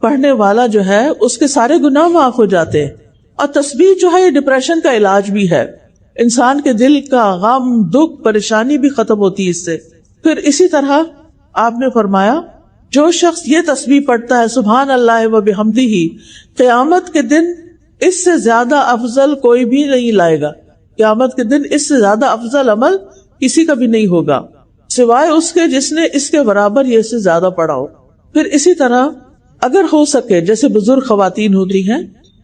پڑھنے والا جو ہے اس کے سارے گناہ معاف ہو جاتے ہیں۔ اور تسبیح جو ہے یہ ڈپریشن کا علاج بھی ہے، انسان کے دل کا غم دکھ پریشانی بھی ختم ہوتی ہے اس سے۔ پھر اسی طرح آپ نے فرمایا جو شخص یہ تسبیح پڑھتا ہے سبحان اللہ و بحمدہ، قیامت کے دن اس سے زیادہ افضل کوئی بھی نہیں لائے گا، قیامت کے دن اس سے زیادہ افضل عمل کسی کا بھی نہیں ہوگا سوائے اس کے جس نے اس کے برابر یہ سے زیادہ پڑھا ہو۔ پھر اسی طرح اگر ہو سکے، جیسے بزرگ خواتین ہوتی ہیں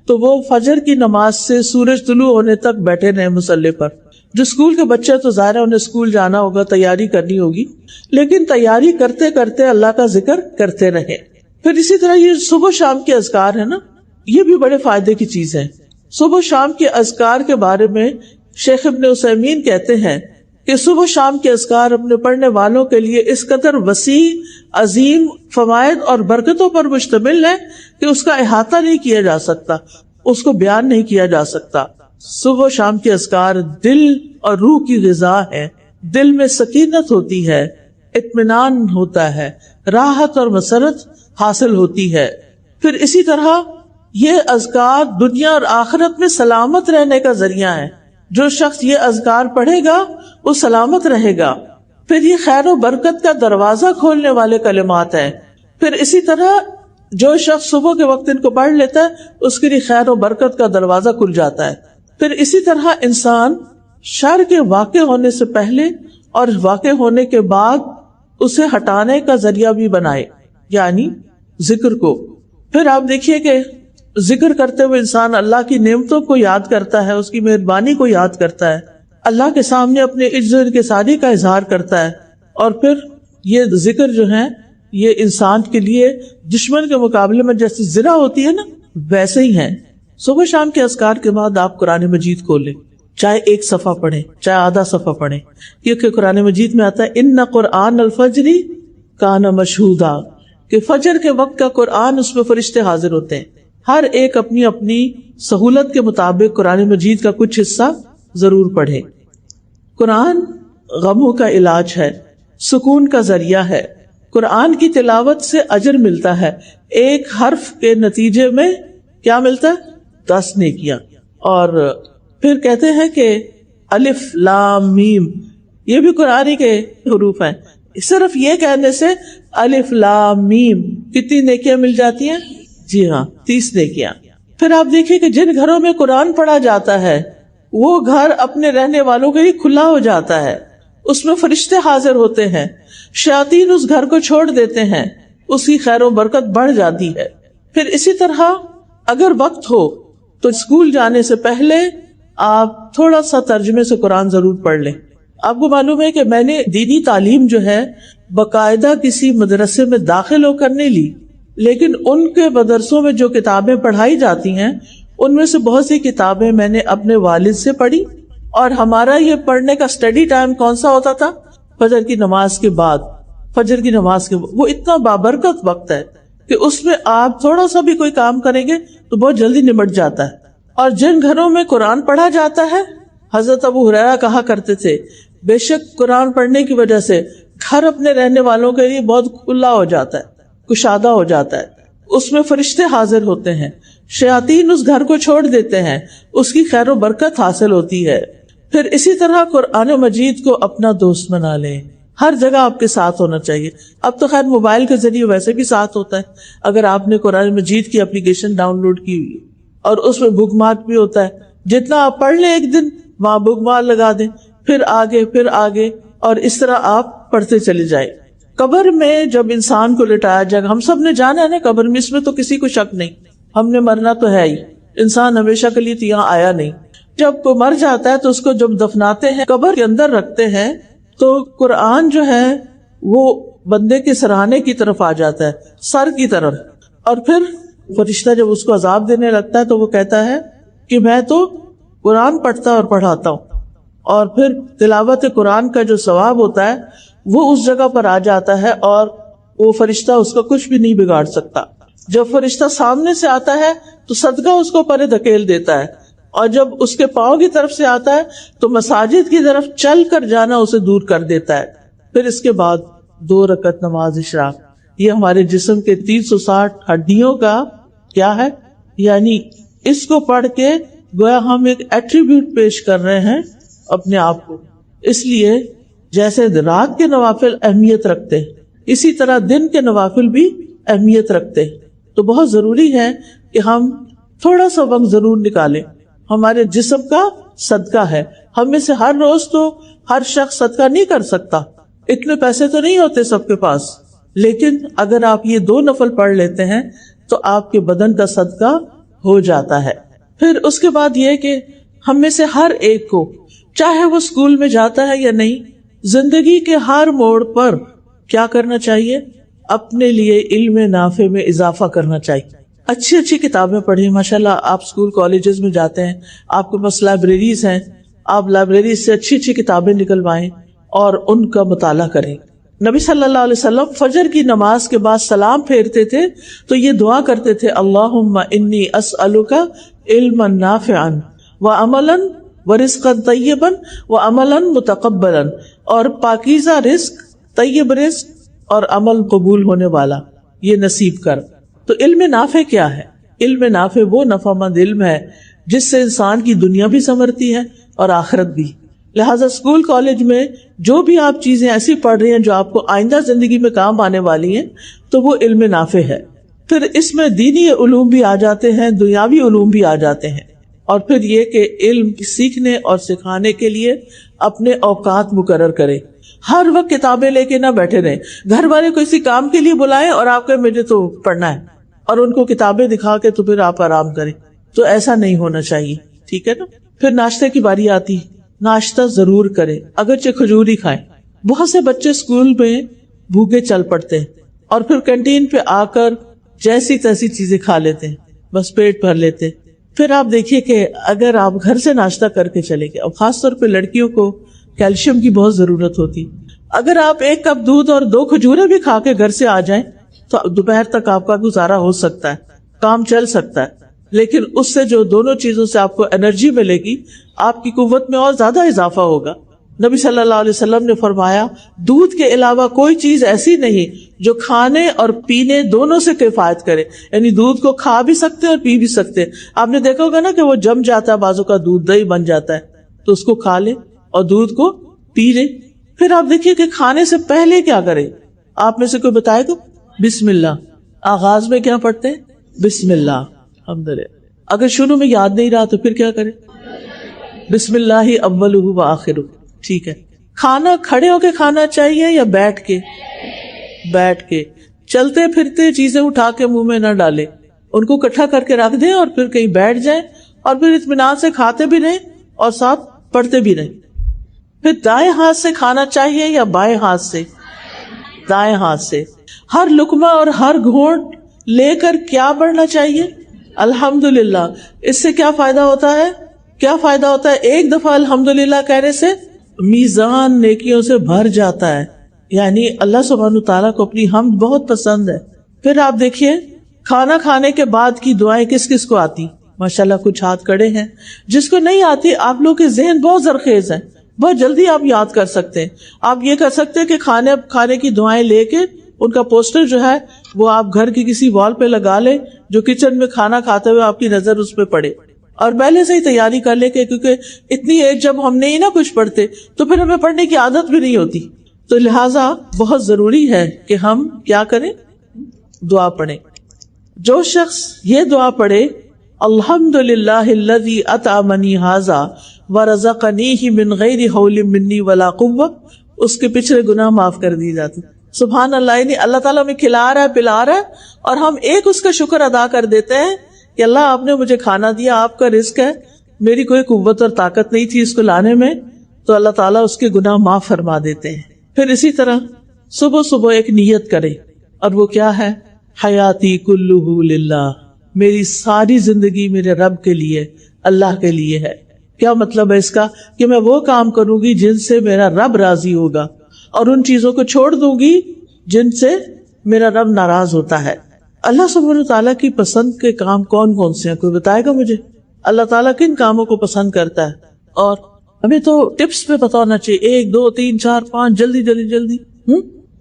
تو وہ فجر کی نماز سے سورج طلوع ہونے تک بیٹھے رہے مصلی پر۔ جو اسکول کے بچے تو ظاہر ہے انہیں اسکول جانا ہوگا، تیاری کرنی ہوگی، لیکن تیاری کرتے کرتے اللہ کا ذکر کرتے رہے۔ پھر اسی طرح یہ صبح شام کے اذکار ہے نا، یہ بھی بڑے فائدے کی چیز ہے۔ صبح شام کے اذکار کے بارے میں شیخ ابن عثیمین کہتے ہیں کہ صبح شام کے اذکار اپنے پڑھنے والوں کے لیے اس قدر وسیع، عظیم فوائد اور برکتوں پر مشتمل ہے کہ اس کا احاطہ نہیں کیا جا سکتا، اس کو بیان نہیں کیا جا سکتا۔ صبح شام کے اذکار دل اور روح کی غذا ہے، دل میں سکینت ہوتی ہے، اطمینان ہوتا ہے، راحت اور مسرت حاصل ہوتی ہے۔ پھر اسی طرح یہ اذکار دنیا اور آخرت میں سلامت رہنے کا ذریعہ ہے۔ جو شخص یہ اذکار پڑھے گا وہ سلامت رہے گا۔ پھر یہ خیر و برکت کا دروازہ کھولنے والے کلمات ہیں۔ پھر اسی طرح جو شخص صبح کے وقت ان کو پڑھ لیتا ہے اس کے لیے خیر و برکت کا دروازہ کھل جاتا ہے۔ پھر اسی طرح انسان شر کے واقع ہونے سے پہلے اور واقع ہونے کے بعد اسے ہٹانے کا ذریعہ بھی بنائے، یعنی ذکر کو۔ پھر آپ دیکھیے کہ ذکر کرتے ہوئے انسان اللہ کی نعمتوں کو یاد کرتا ہے، اس کی مہربانی کو یاد کرتا ہے، اللہ کے سامنے اپنے عجز و انکساری کا اظہار کرتا ہے۔ اور پھر یہ ذکر جو ہے یہ انسان کے لیے دشمن کے مقابلے میں جیسے زرہ ہوتی ہے نا، ویسے ہی ہیں۔ صبح شام کے اذکار کے بعد آپ قرآن مجید کھولیں، چاہے 1 صفحہ پڑھیں چاہے آدھا صفحہ پڑھیں، کیونکہ قرآن مجید میں آتا ہے ان قرآن الفجر کان مشہودا، کہ فجر کے وقت کا قرآن اس میں فرشتے حاضر ہوتے ہیں۔ ہر ایک اپنی اپنی سہولت کے مطابق قرآن مجید کا کچھ حصہ ضرور پڑھے۔ قرآن غموں کا علاج ہے، سکون کا ذریعہ ہے، قرآن کی تلاوت سے اجر ملتا ہے، ایک حرف کے نتیجے میں کیا ملتا ہے؟ 10 نیکیاں. اور پھر کہتے ہیں کہ الف لام میم یہ بھی قرآن کے حروف ہیں. صرف یہ کہنے سے الف لام میم کتنی نیکیاں مل جاتی ہیں؟ جی ہاں، 30 نیکیاں. پھر آپ دیکھیں کہ جن گھروں میں قرآن پڑھا جاتا ہے وہ گھر اپنے رہنے والوں کے لیے کھلا ہو جاتا ہے، اس میں فرشتے حاضر ہوتے ہیں، شیاطین اس گھر کو چھوڑ دیتے ہیں، اس کی خیر و برکت بڑھ جاتی ہے. پھر اسی طرح اگر وقت ہو تو اسکول جانے سے پہلے آپ تھوڑا سا ترجمے سے قرآن ضرور پڑھ لیں. آپ کو معلوم ہے کہ میں نے دینی تعلیم جو ہے باقاعدہ کسی مدرسے میں داخل ہو کر نہیں لی، لیکن ان کے مدرسوں میں جو کتابیں پڑھائی جاتی ہیں ان میں سے بہت سی کتابیں میں نے اپنے والد سے پڑھی. اور ہمارا یہ پڑھنے کا اسٹڈی ٹائم کون سا ہوتا تھا؟ فجر کی نماز کے بعد. فجر کی نماز کے بعد وہ اتنا بابرکت وقت ہے کہ اس میں آپ تھوڑا سا بھی کوئی کام کریں گے تو بہت جلدی نمٹ جاتا ہے. اور جن گھروں میں قرآن پڑھا جاتا ہے، حضرت ابو ہریرہ کہا کرتے تھے بے شک قرآن پڑھنے کی وجہ سے گھر اپنے رہنے والوں کے لیے بہت کھلا ہو جاتا ہے، کشادہ ہو جاتا ہے، اس میں فرشتے حاضر ہوتے ہیں، شیاطین اس گھر کو چھوڑ دیتے ہیں، اس کی خیر و برکت حاصل ہوتی ہے. پھر اسی طرح قرآن مجید کو اپنا دوست بنا لیں، ہر جگہ آپ کے ساتھ ہونا چاہیے. اب تو خیر موبائل کے ذریعے ویسے بھی ساتھ ہوتا ہے، اگر آپ نے قرآن مجید کی اپلیکیشن ڈاؤن لوڈ کی ہوئی اور اس میں بک مارک بھی ہوتا ہے، جتنا آپ پڑھ لیں ایک دن وہاں بک مارک لگا دیں، پھر آگے اور اس طرح آپ پڑھتے چلے جائیں. قبر میں جب انسان کو لٹایا جائے گا، ہم سب نے جانا ہے نا قبر میں، اس میں تو کسی کو شک نہیں، ہم نے مرنا تو ہے ہی، انسان ہمیشہ کے لیے تو یہاں آیا نہیں. جب کوئی مر جاتا ہے تو اس کو جب دفناتے ہیں قبر کے اندر رکھتے ہیں تو قرآن جو ہے وہ بندے کے سرہانے کی طرف آ جاتا ہے، سر کی طرف. اور پھر فرشتہ جب اس کو عذاب دینے لگتا ہے تو وہ کہتا ہے کہ میں تو قرآن پڑھتا اور پڑھاتا ہوں. اور پھر تلاوت قرآن کا جو ثواب ہوتا ہے وہ اس جگہ پر آ جاتا ہے اور وہ فرشتہ اس کا کچھ بھی نہیں بگاڑ سکتا. جب فرشتہ سامنے سے آتا ہے تو صدقہ اس کو پرے دھکیل دیتا ہے، اور جب اس کے پاؤں کی طرف سے آتا ہے تو مساجد کی طرف چل کر جانا اسے دور کر دیتا ہے. پھر اس کے بعد 2 رکعت نماز اشراق، یہ ہمارے جسم کے 360 ہڈیوں کا کیا ہے، یعنی اس کو پڑھ کے گویا ہم ایک ایٹریبیوٹ پیش کر رہے ہیں اپنے آپ کو. اس لیے جیسے رات کے نوافل اہمیت رکھتے اسی طرح دن کے نوافل بھی اہمیت رکھتے. تو بہت ضروری ہے کہ ہم تھوڑا سا وقت ضرور نکالیں، ہمارے جسم کا صدقہ ہے. ہم میں سے ہر روز تو ہر شخص صدقہ نہیں کر سکتا، اتنے پیسے تو نہیں ہوتے سب کے پاس، لیکن اگر آپ یہ 2 نفل پڑھ لیتے ہیں تو آپ کے بدن کا صدقہ ہو جاتا ہے. پھر اس کے بعد یہ کہ ہم میں سے ہر ایک کو، چاہے وہ اسکول میں جاتا ہے یا نہیں، زندگی کے ہر موڑ پر کیا کرنا چاہیے؟ اپنے لیے علم نافع میں اضافہ کرنا چاہیے. اچھی کتابیں پڑھیں. ماشاءاللہ آپ اسکول کالجز میں جاتے ہیں، آپ کے پاس لائبریریز ہیں، آپ لائبریریز سے اچھی کتابیں نکلوائیں اور ان کا مطالعہ کریں. نبی صلی اللہ علیہ وسلم فجر کی نماز کے بعد سلام پھیرتے تھے تو یہ دعا کرتے تھے، اللہم انی اسألک علما نافعا وعملا ورزقا طیبا وعملا متقبلا، اور پاکیزہ رزق، طیب رزق اور عمل قبول ہونے والا یہ نصیب کر. تو علم نافع کیا ہے؟ علم نافع وہ نفع مند علم ہے جس سے انسان کی دنیا بھی سنورتی ہے اور آخرت بھی. لہٰذا اسکول کالج میں جو بھی آپ چیزیں ایسی پڑھ رہی ہیں جو آپ کو آئندہ زندگی میں کام آنے والی ہیں تو وہ علم نافع ہے. پھر اس میں دینی علوم بھی آ جاتے ہیں، دنیاوی علوم بھی آ جاتے ہیں. اور پھر یہ کہ علم سیکھنے اور سکھانے کے لیے اپنے اوقات مقرر کریں. ہر وقت کتابیں لے کے نہ بیٹھے رہیں. گھر والے کو کسی کام کے لیے بلائیں اور آپ کہیں مجھے تو پڑھنا ہے، اور ان کو کتابیں دکھا کے تو پھر آپ آرام کریں. تو ایسا نہیں ہونا چاہیے، ٹھیک ہے نا. پھر ناشتے کی باری آتی، ناشتہ ضرور کریں، اگرچہ کھجور ہی کھائیں. بہت سے بچے اسکول میں بھوکے چل پڑتے ہیں اور پھر کینٹین پہ آ کر جیسی تیسی چیزیں کھا لیتے ہیں، بس پیٹ بھر لیتے ہیں. پھر آپ دیکھیے کہ اگر آپ گھر سے ناشتہ کر کے چلے گئے، اور خاص طور پہ لڑکیوں کو کیلشیم کی بہت ضرورت ہوتی، اگر آپ 1 کپ دودھ اور 2 کھجوریں بھی کھا کے گھر سے آ جائیں تو دوپہر تک آپ کا گزارا ہو سکتا ہے، کام چل سکتا ہے. لیکن اس سے جو دونوں چیزوں سے آپ کو انرجی ملے گی، آپ کی قوت میں اور زیادہ اضافہ ہوگا. نبی صلی اللہ علیہ وسلم نے فرمایا دودھ کے علاوہ کوئی چیز ایسی نہیں جو کھانے اور پینے دونوں سے کفایت کرے، یعنی دودھ کو کھا بھی سکتے اور پی بھی سکتے. آپ نے دیکھا ہوگا نا کہ وہ جم جاتا ہے، بازو کا دودھ دہی بن جاتا ہے، تو اس کو کھا لے اور دودھ کو پی لے. پھر آپ دیکھیے کہ کھانے سے پہلے کیا کرے. آپ میں سے کوئی بتائے گا؟ بسم اللہ. آغاز میں کیا پڑھتے ہیں؟ بسم اللہ. الحمدللہ. اگر شروع میں یاد نہیں رہا تو پھر کیا کرے؟ بسم اللہ اولہ و آخرہ. ٹھیک ہے. کھانا کھڑے ہو کے کھانا چاہیے یا بیٹھ کے؟ بیٹھ کے. چلتے پھرتے چیزیں اٹھا کے منہ میں نہ ڈالے، ان کو اکٹھا کر کے رکھ دیں اور پھر کہیں بیٹھ جائیں اور پھر اطمینان سے کھاتے بھی رہیں اور ساتھ پڑھتے بھی رہیں. پھر دائیں ہاتھ سے کھانا چاہیے یا بائیں ہاتھ سے؟ دائیں ہاتھ سے. ہر لقمہ اور ہر گھونٹ لے کر کیا پڑھنا چاہیے؟ الحمدللہ. اس سے کیا فائدہ ہوتا ہے؟ کیا فائدہ ہوتا ہے؟ ایک دفعہ الحمدللہ کہنے سے میزان نیکیوں سے بھر جاتا ہے. یعنی اللہ سبحانہ تعالیٰ کو اپنی حمد بہت پسند ہے. پھر آپ دیکھیے کھانا کھانے کے بعد کی دعائیں کس کس کو آتی؟ ماشاءاللہ کچھ ہاتھ کڑے ہیں. جس کو نہیں آتی، آپ لوگ کے ذہن بہت زرخیز ہیں، بہت جلدی آپ یاد کر سکتے ہیں. آپ یہ کر سکتے ہیں کہ کھانے کی دعائیں لے کے ان کا پوسٹر جو ہے وہ آپ گھر کی کسی وال پہ لگا لیں، جو کچن میں کھانا کھاتے ہوئے آپ کی نظر اس پہ پڑے، اور پہلے سے ہی تیاری کر لے کے، کیونکہ اتنی ایج جب ہم نہیں نا کچھ پڑھتے تو پھر ہمیں پڑھنے کی عادت بھی نہیں ہوتی. تو لہٰذا بہت ضروری ہے کہ ہم کیا کریں؟ دعا پڑھیں. جو شخص یہ دعا پڑھے الحمدللہ الذی اطعمنی ھذا ورزقنیہ من غیر حول منی ولا قوۃ، اس کے پچھلے گناہ معاف کر دیے جاتے. سبحان اللہ. یعنی اللہ تعالیٰ ہمیں کھلا رہا ہے، پلا رہا ہے، اور ہم ایک اس کا شکر ادا کر دیتے ہیں کہ اللہ آپ نے مجھے کھانا دیا، آپ کا رزق ہے، میری کوئی قوت اور طاقت نہیں تھی اس کو لانے میں، تو اللہ تعالیٰ اس کے گناہ معاف فرما دیتے ہیں. پھر اسی طرح صبح صبح ایک نیت کرے، اور وہ کیا ہے؟ حیاتی کلہ للہ، میری ساری زندگی میرے رب کے لیے، اللہ کے لیے ہے. کیا مطلب ہے اس کا؟ کہ میں وہ کام کروں گی جن سے میرا رب راضی ہوگا، اور ان چیزوں کو چھوڑ دوں گی جن سے میرا رب ناراض ہوتا ہے. اللہ سبحانہ تعالیٰ کی پسند کے کام کون کون سے ہیں؟ کوئی بتائے گا مجھے؟ اللہ تعالیٰ کن کاموں کو پسند کرتا ہے؟ اور ہمیں تو ٹپس پہ پتہ ہونا چاہیے، 1 2 3 4 5 جلدی جلدی جلدی.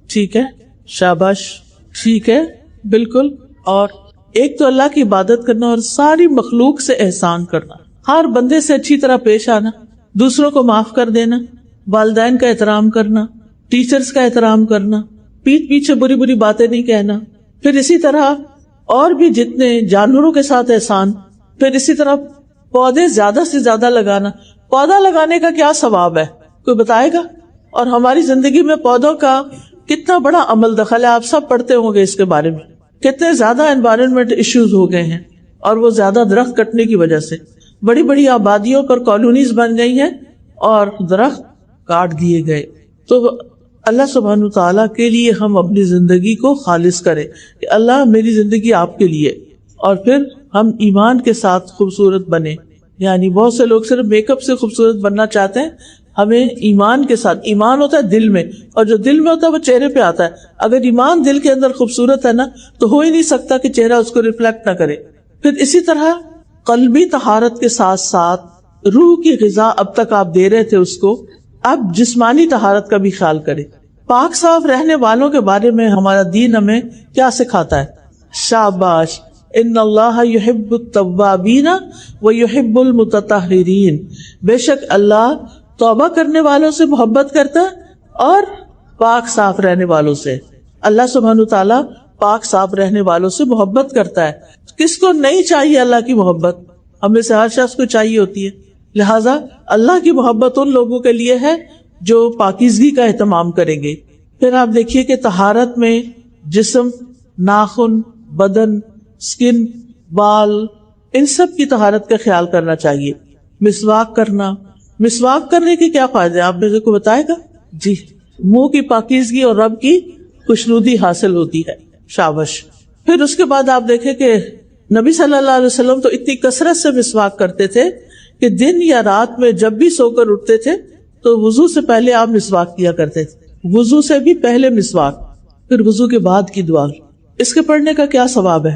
ٹھیک ہے، شاباش، ٹھیک ہے، بالکل. اور ایک تو اللہ کی عبادت کرنا اور ساری مخلوق سے احسان کرنا، ہر بندے سے اچھی طرح پیش آنا، دوسروں کو معاف کر دینا، والدین کا احترام کرنا، ٹیچرز کا احترام کرنا، پیٹھ پیچھے بری بری باتیں نہیں کہنا. پھر اسی طرح اور بھی جتنے جانوروں کے ساتھ احسان. پھر اسی طرح پودے زیادہ سے زیادہ لگانا. پودا لگانے کا کیا ثواب ہے؟ کوئی بتائے گا؟ اور ہماری زندگی میں پودوں کا کتنا بڑا عمل دخل ہے، آپ سب پڑھتے ہوں گے اس کے بارے میں. کتنے زیادہ انوائرمنٹ ایشوز ہو گئے ہیں، اور وہ زیادہ درخت کٹنے کی وجہ سے. بڑی بڑی آبادیوں پر کالونیز بن گئی ہیں اور درخت کاٹ دیے گئے. تو اللہ سبحانہ تعالیٰ کے لیے ہم اپنی زندگی کو خالص کریں کہ اللہ میری زندگی آپ کے لیے، اور پھر ہم ایمان کے ساتھ خوبصورت بنے. یعنی بہت سے لوگ صرف میک اپ سے خوبصورت بننا چاہتے ہیں، ہمیں ایمان کے ساتھ. ایمان ہوتا ہے دل میں، اور جو دل میں ہوتا ہے وہ چہرے پہ آتا ہے. اگر ایمان دل کے اندر خوبصورت ہے نا تو ہو ہی نہیں سکتا کہ چہرہ اس کو ریفلیکٹ نہ کرے. پھر اسی طرح قلبی طہارت کے ساتھ ساتھ روح کی غذا اب تک آپ دے رہے تھے اس کو، اب جسمانی طہارت کا بھی خیال کرے. پاک صاف رہنے والوں کے بارے میں ہمارا دین ہمیں کیا سکھاتا ہے؟ شاباش، ان اللہ یحب التوابین ویحب المتطہرین. بے شک اللہ توبہ کرنے والوں سے محبت کرتا ہے اور پاک صاف رہنے والوں سے. اللہ سبحانہ تعالیٰ پاک صاف رہنے والوں سے محبت کرتا ہے. کس کو نہیں چاہیے اللہ کی محبت؟ ہمیں سے ہر شخص کو چاہیے ہوتی ہے. لہٰذا اللہ کی محبت ان لوگوں کے لیے ہے جو پاکیزگی کا اہتمام کریں گے. پھر آپ دیکھیے کہ طہارت میں جسم، ناخن، بدن، سکن، بال، ان سب کی طہارت کا خیال کرنا چاہیے. مسواک کرنا. مسواک کرنے کے کیا فائدے آپ میرے کو بتائے گا؟ جی، منہ کی پاکیزگی اور رب کی خوشنودی حاصل ہوتی ہے. شاباش. پھر اس کے بعد آپ دیکھیں کہ نبی صلی اللہ علیہ وسلم تو اتنی کثرت سے مسواک کرتے تھے کہ دن یا رات میں جب بھی سو کر اٹھتے تھے تو وضو سے پہلے آپ مسواک کیا کرتے تھے. وضو سے بھی پہلے مسواک، پھر وضو کے بعد کی دعا. اس کے پڑھنے کا کیا ثواب ہے؟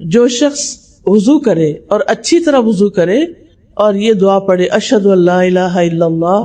جو شخص وضو کرے اور اچھی طرح وضو کرے اور یہ دعا پڑھے، اشہد ان لا الہ الا اللہ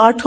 8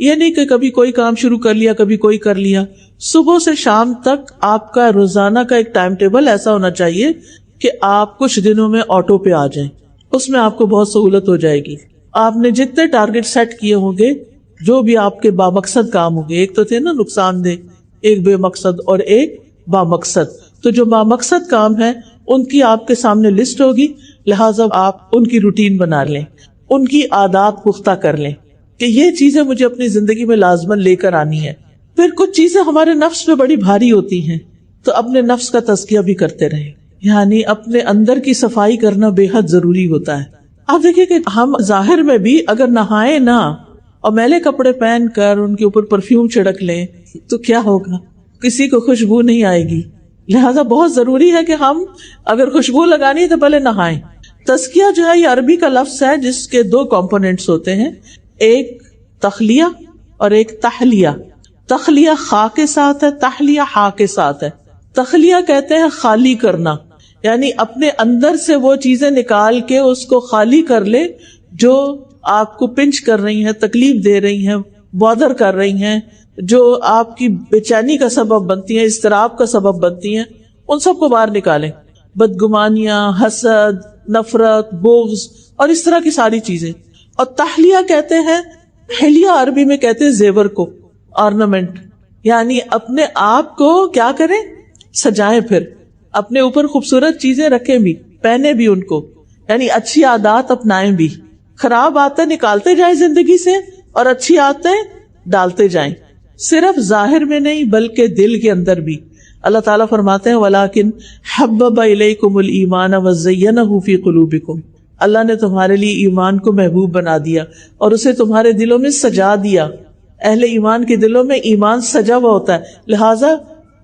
یہ نہیں کہ کبھی کوئی کام شروع کر لیا کبھی کوئی کر لیا. صبح سے شام تک آپ کا روزانہ کا ایک ٹائم ٹیبل ایسا ہونا چاہیے کہ آپ کچھ دنوں میں آٹو پہ آ جائیں. اس میں آپ کو بہت سہولت ہو جائے گی. آپ نے جتنے ٹارگٹ سیٹ کیے ہوں گے، جو بھی آپ کے بامقصد کام ہوں گے، ایک تو تھے نا نقصان دہ، ایک بے مقصد اور ایک بامقصد، تو جو بامقصد کام ہے ان کی آپ کے سامنے لسٹ ہوگی، لہٰذا آپ ان کی روٹین بنا لیں، ان کی عادات پختہ کر لیں کہ یہ چیزیں مجھے اپنی زندگی میں لازماً لے کر آنی ہے. پھر کچھ چیزیں ہمارے نفس پہ بڑی بھاری ہوتی ہیں تو اپنے نفس کا تزکیہ بھی کرتے رہیں، یعنی اپنے اندر کی صفائی کرنا بے حد ضروری ہوتا ہے. آپ دیکھیں کہ ہم ظاہر میں بھی اگر نہائے نہ اور میلے کپڑے پہن کر ان کے اوپر پرفیوم چھڑک لیں تو کیا ہوگا؟ کسی کو خوشبو نہیں آئے گی. لہذا بہت ضروری ہے کہ ہم اگر خوشبو لگانی ہے تو پہلے نہائیں. تزکیہ جو ہے یہ عربی کا لفظ ہے جس کے دو کمپوننٹس ہوتے ہیں، ایک تخلیہ اور ایک تحلیہ. تخلیہ خا کے ساتھ ہے، تحلیہ ہا کے ساتھ ہے. تخلیہ کہتے ہیں خالی کرنا، یعنی اپنے اندر سے وہ چیزیں نکال کے اس کو خالی کر لے جو آپ کو پنچ کر رہی ہیں، تکلیف دے رہی ہیں، بادر کر رہی ہیں، جو آپ کی بے چینی کا سبب بنتی ہیں، اضطراب کا سبب بنتی ہیں، ان سب کو باہر نکالیں. بدگمانیاں، حسد، نفرت، بغض اور اس طرح کی ساری چیزیں. اور تحلیہ کہتے ہیں، حلیہ عربی میں کہتے ہیں زیور کو، آرنامنٹ، یعنی اپنے آپ کو کیا کریں، سجائیں، پھر اپنے اوپر خوبصورت چیزیں رکھیں بھی، پہنے بھی ان کو، یعنی اچھی عادات اپنائیں بھی. خراب عادتیں نکالتے جائیں زندگی سے اور اچھی عادتیں ڈالتے جائیں، صرف ظاہر میں نہیں بلکہ دل کے اندر بھی. اللہ تعالیٰ فرماتے ہیں وَلَٰكِنْ حَبَّبَ إِلَيْكُمُ الْإِيمَانَ وَزَيَّنَهُ فِي قُلُوبِكُمْ. اللہ نے تمہارے لیے ایمان کو محبوب بنا دیا اور اسے تمہارے دلوں میں سجا دیا. اہل ایمان کے دلوں میں ایمان سجا ہوا ہوتا ہے، لہٰذا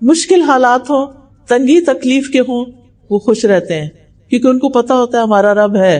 مشکل حالات ہوں، تنگی تکلیف کے ہوں، وہ خوش رہتے ہیں کیونکہ ان کو پتا ہوتا ہے ہمارا رب ہے.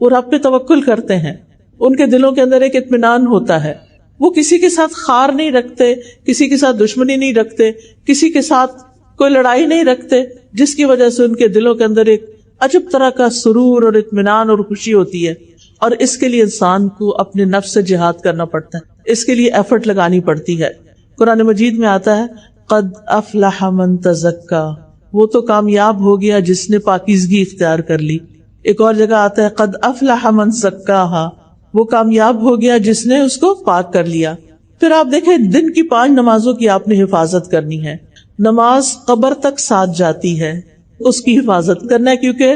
وہ رب پہ توکل کرتے ہیں، ان کے دلوں کے اندر ایک اطمینان ہوتا ہے. وہ کسی کے ساتھ خار نہیں رکھتے، کسی کے ساتھ دشمنی نہیں رکھتے، کسی کے ساتھ کوئی لڑائی نہیں رکھتے، جس کی وجہ سے ان کے دلوں کے اندر ایک عجب طرح کا سرور اور اطمینان اور خوشی ہوتی ہے. اور اس کے لیے انسان کو اپنے نفس سے جہاد کرنا پڑتا ہے، اس کے لیے ایفرٹ لگانی پڑتی ہے. قرآن مجید میں آتا ہے قد افلح من تزکا، وہ تو کامیاب ہو گیا جس نے پاکیزگی اختیار کر لی. ایک اور جگہ آتا ہے قد افلح من زکاہا، وہ کامیاب ہو گیا جس نے اس کو پاک کر لیا. پھر آپ دیکھیں دن کی 5 نمازوں کی آپ نے حفاظت کرنی ہے. نماز قبر تک ساتھ جاتی ہے، اس کی حفاظت کرنا ہے، کیونکہ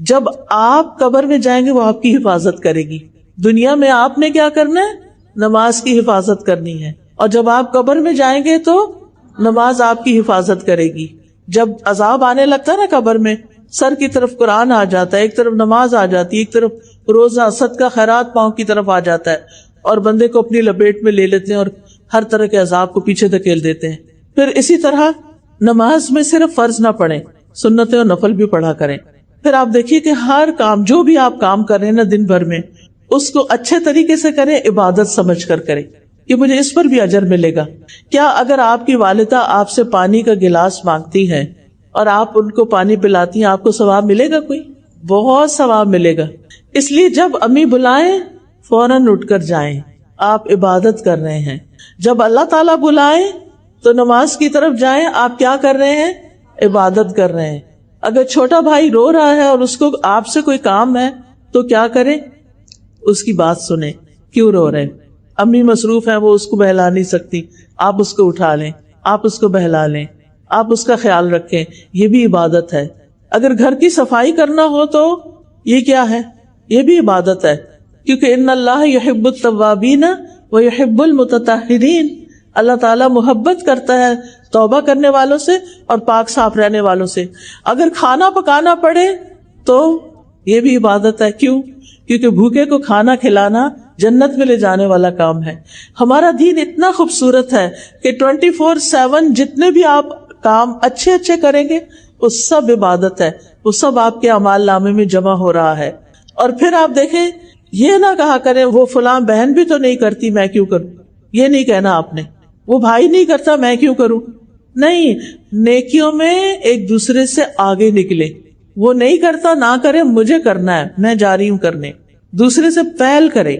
جب آپ قبر میں جائیں گے وہ آپ کی حفاظت کرے گی. دنیا میں آپ نے کیا کرنا ہے؟ نماز کی حفاظت کرنی ہے. اور جب آپ قبر میں جائیں گے تو نماز آپ کی حفاظت کرے گی. جب عذاب آنے لگتا ہے نا قبر میں، سر کی طرف قرآن آ جاتا ہے، ایک طرف نماز آ جاتی ہے، ایک طرف روزہ صدقہ خیرات پاؤں کی طرف آ جاتا ہے، اور بندے کو اپنی لپیٹ میں لے لیتے ہیں اور ہر طرح کے عذاب کو پیچھے دھکیل دیتے ہیں. پھر اسی طرح نماز میں صرف فرض نہ پڑھیں، سنتیں اور نفل بھی پڑھا کریں. پھر آپ دیکھیے کہ ہر کام، جو بھی آپ کام کر رہے ہیں نا دن بھر میں، اس کو اچھے طریقے سے کریں، عبادت سمجھ کر کریں کہ مجھے اس پر بھی اجر ملے گا. کیا اگر آپ کی والدہ آپ سے پانی کا گلاس مانگتی ہے اور آپ ان کو پانی پلاتی ہیں، آپ کو ثواب ملے گا؟ کوئی بہت ثواب ملے گا. اس لیے جب امی بلائیں فوراً اٹھ کر جائیں، آپ عبادت کر رہے ہیں. جب اللہ تعالیٰ بلائیں تو نماز کی طرف جائیں، آپ کیا کر رہے ہیں؟ عبادت کر رہے ہیں. اگر چھوٹا بھائی رو رہا ہے اور اس کو آپ سے کوئی کام ہے تو کیا کریں؟ اس کی بات سنیں، کیوں رو رہے ہیں؟ امی مصروف ہیں، وہ اس کو بہلا نہیں سکتی، آپ اس کو اٹھا لیں، آپ اس کو بہلا لیں، آپ اس کا خیال رکھیں. یہ بھی عبادت ہے. اگر گھر کی صفائی کرنا ہو تو یہ کیا ہے؟ یہ بھی عبادت ہے، کیونکہ ان اللہ یحب التوابین ویحب المتطہرین. اللہ تعالیٰ محبت کرتا ہے توبہ کرنے والوں سے اور پاک صاف رہنے والوں سے. اگر کھانا پکانا پڑے تو یہ بھی عبادت ہے. کیوں؟ کیونکہ بھوکے کو کھانا کھلانا جنت میں لے جانے والا کام ہے. ہمارا دین اتنا خوبصورت ہے کہ 24/7 جتنے بھی آپ کام اچھے اچھے کریں گے وہ سب عبادت ہے، وہ سب آپ کے اعمال نامے میں جمع ہو رہا ہے. اور پھر آپ دیکھیں، یہ نہ کہا کریں وہ فلاں بہن بھی تو نہیں کرتی میں کیوں کروں، یہ نہیں کہنا آپ نے. وہ بھائی نہیں کرتا میں کیوں کروں. نہیں، نیکیوں میں ایک دوسرے سے آگے نکلے. وہ نہیں کرتا نہ کرے، مجھے کرنا ہے، میں جا رہی ہوں کرنے. دوسرے سے پہل کرے.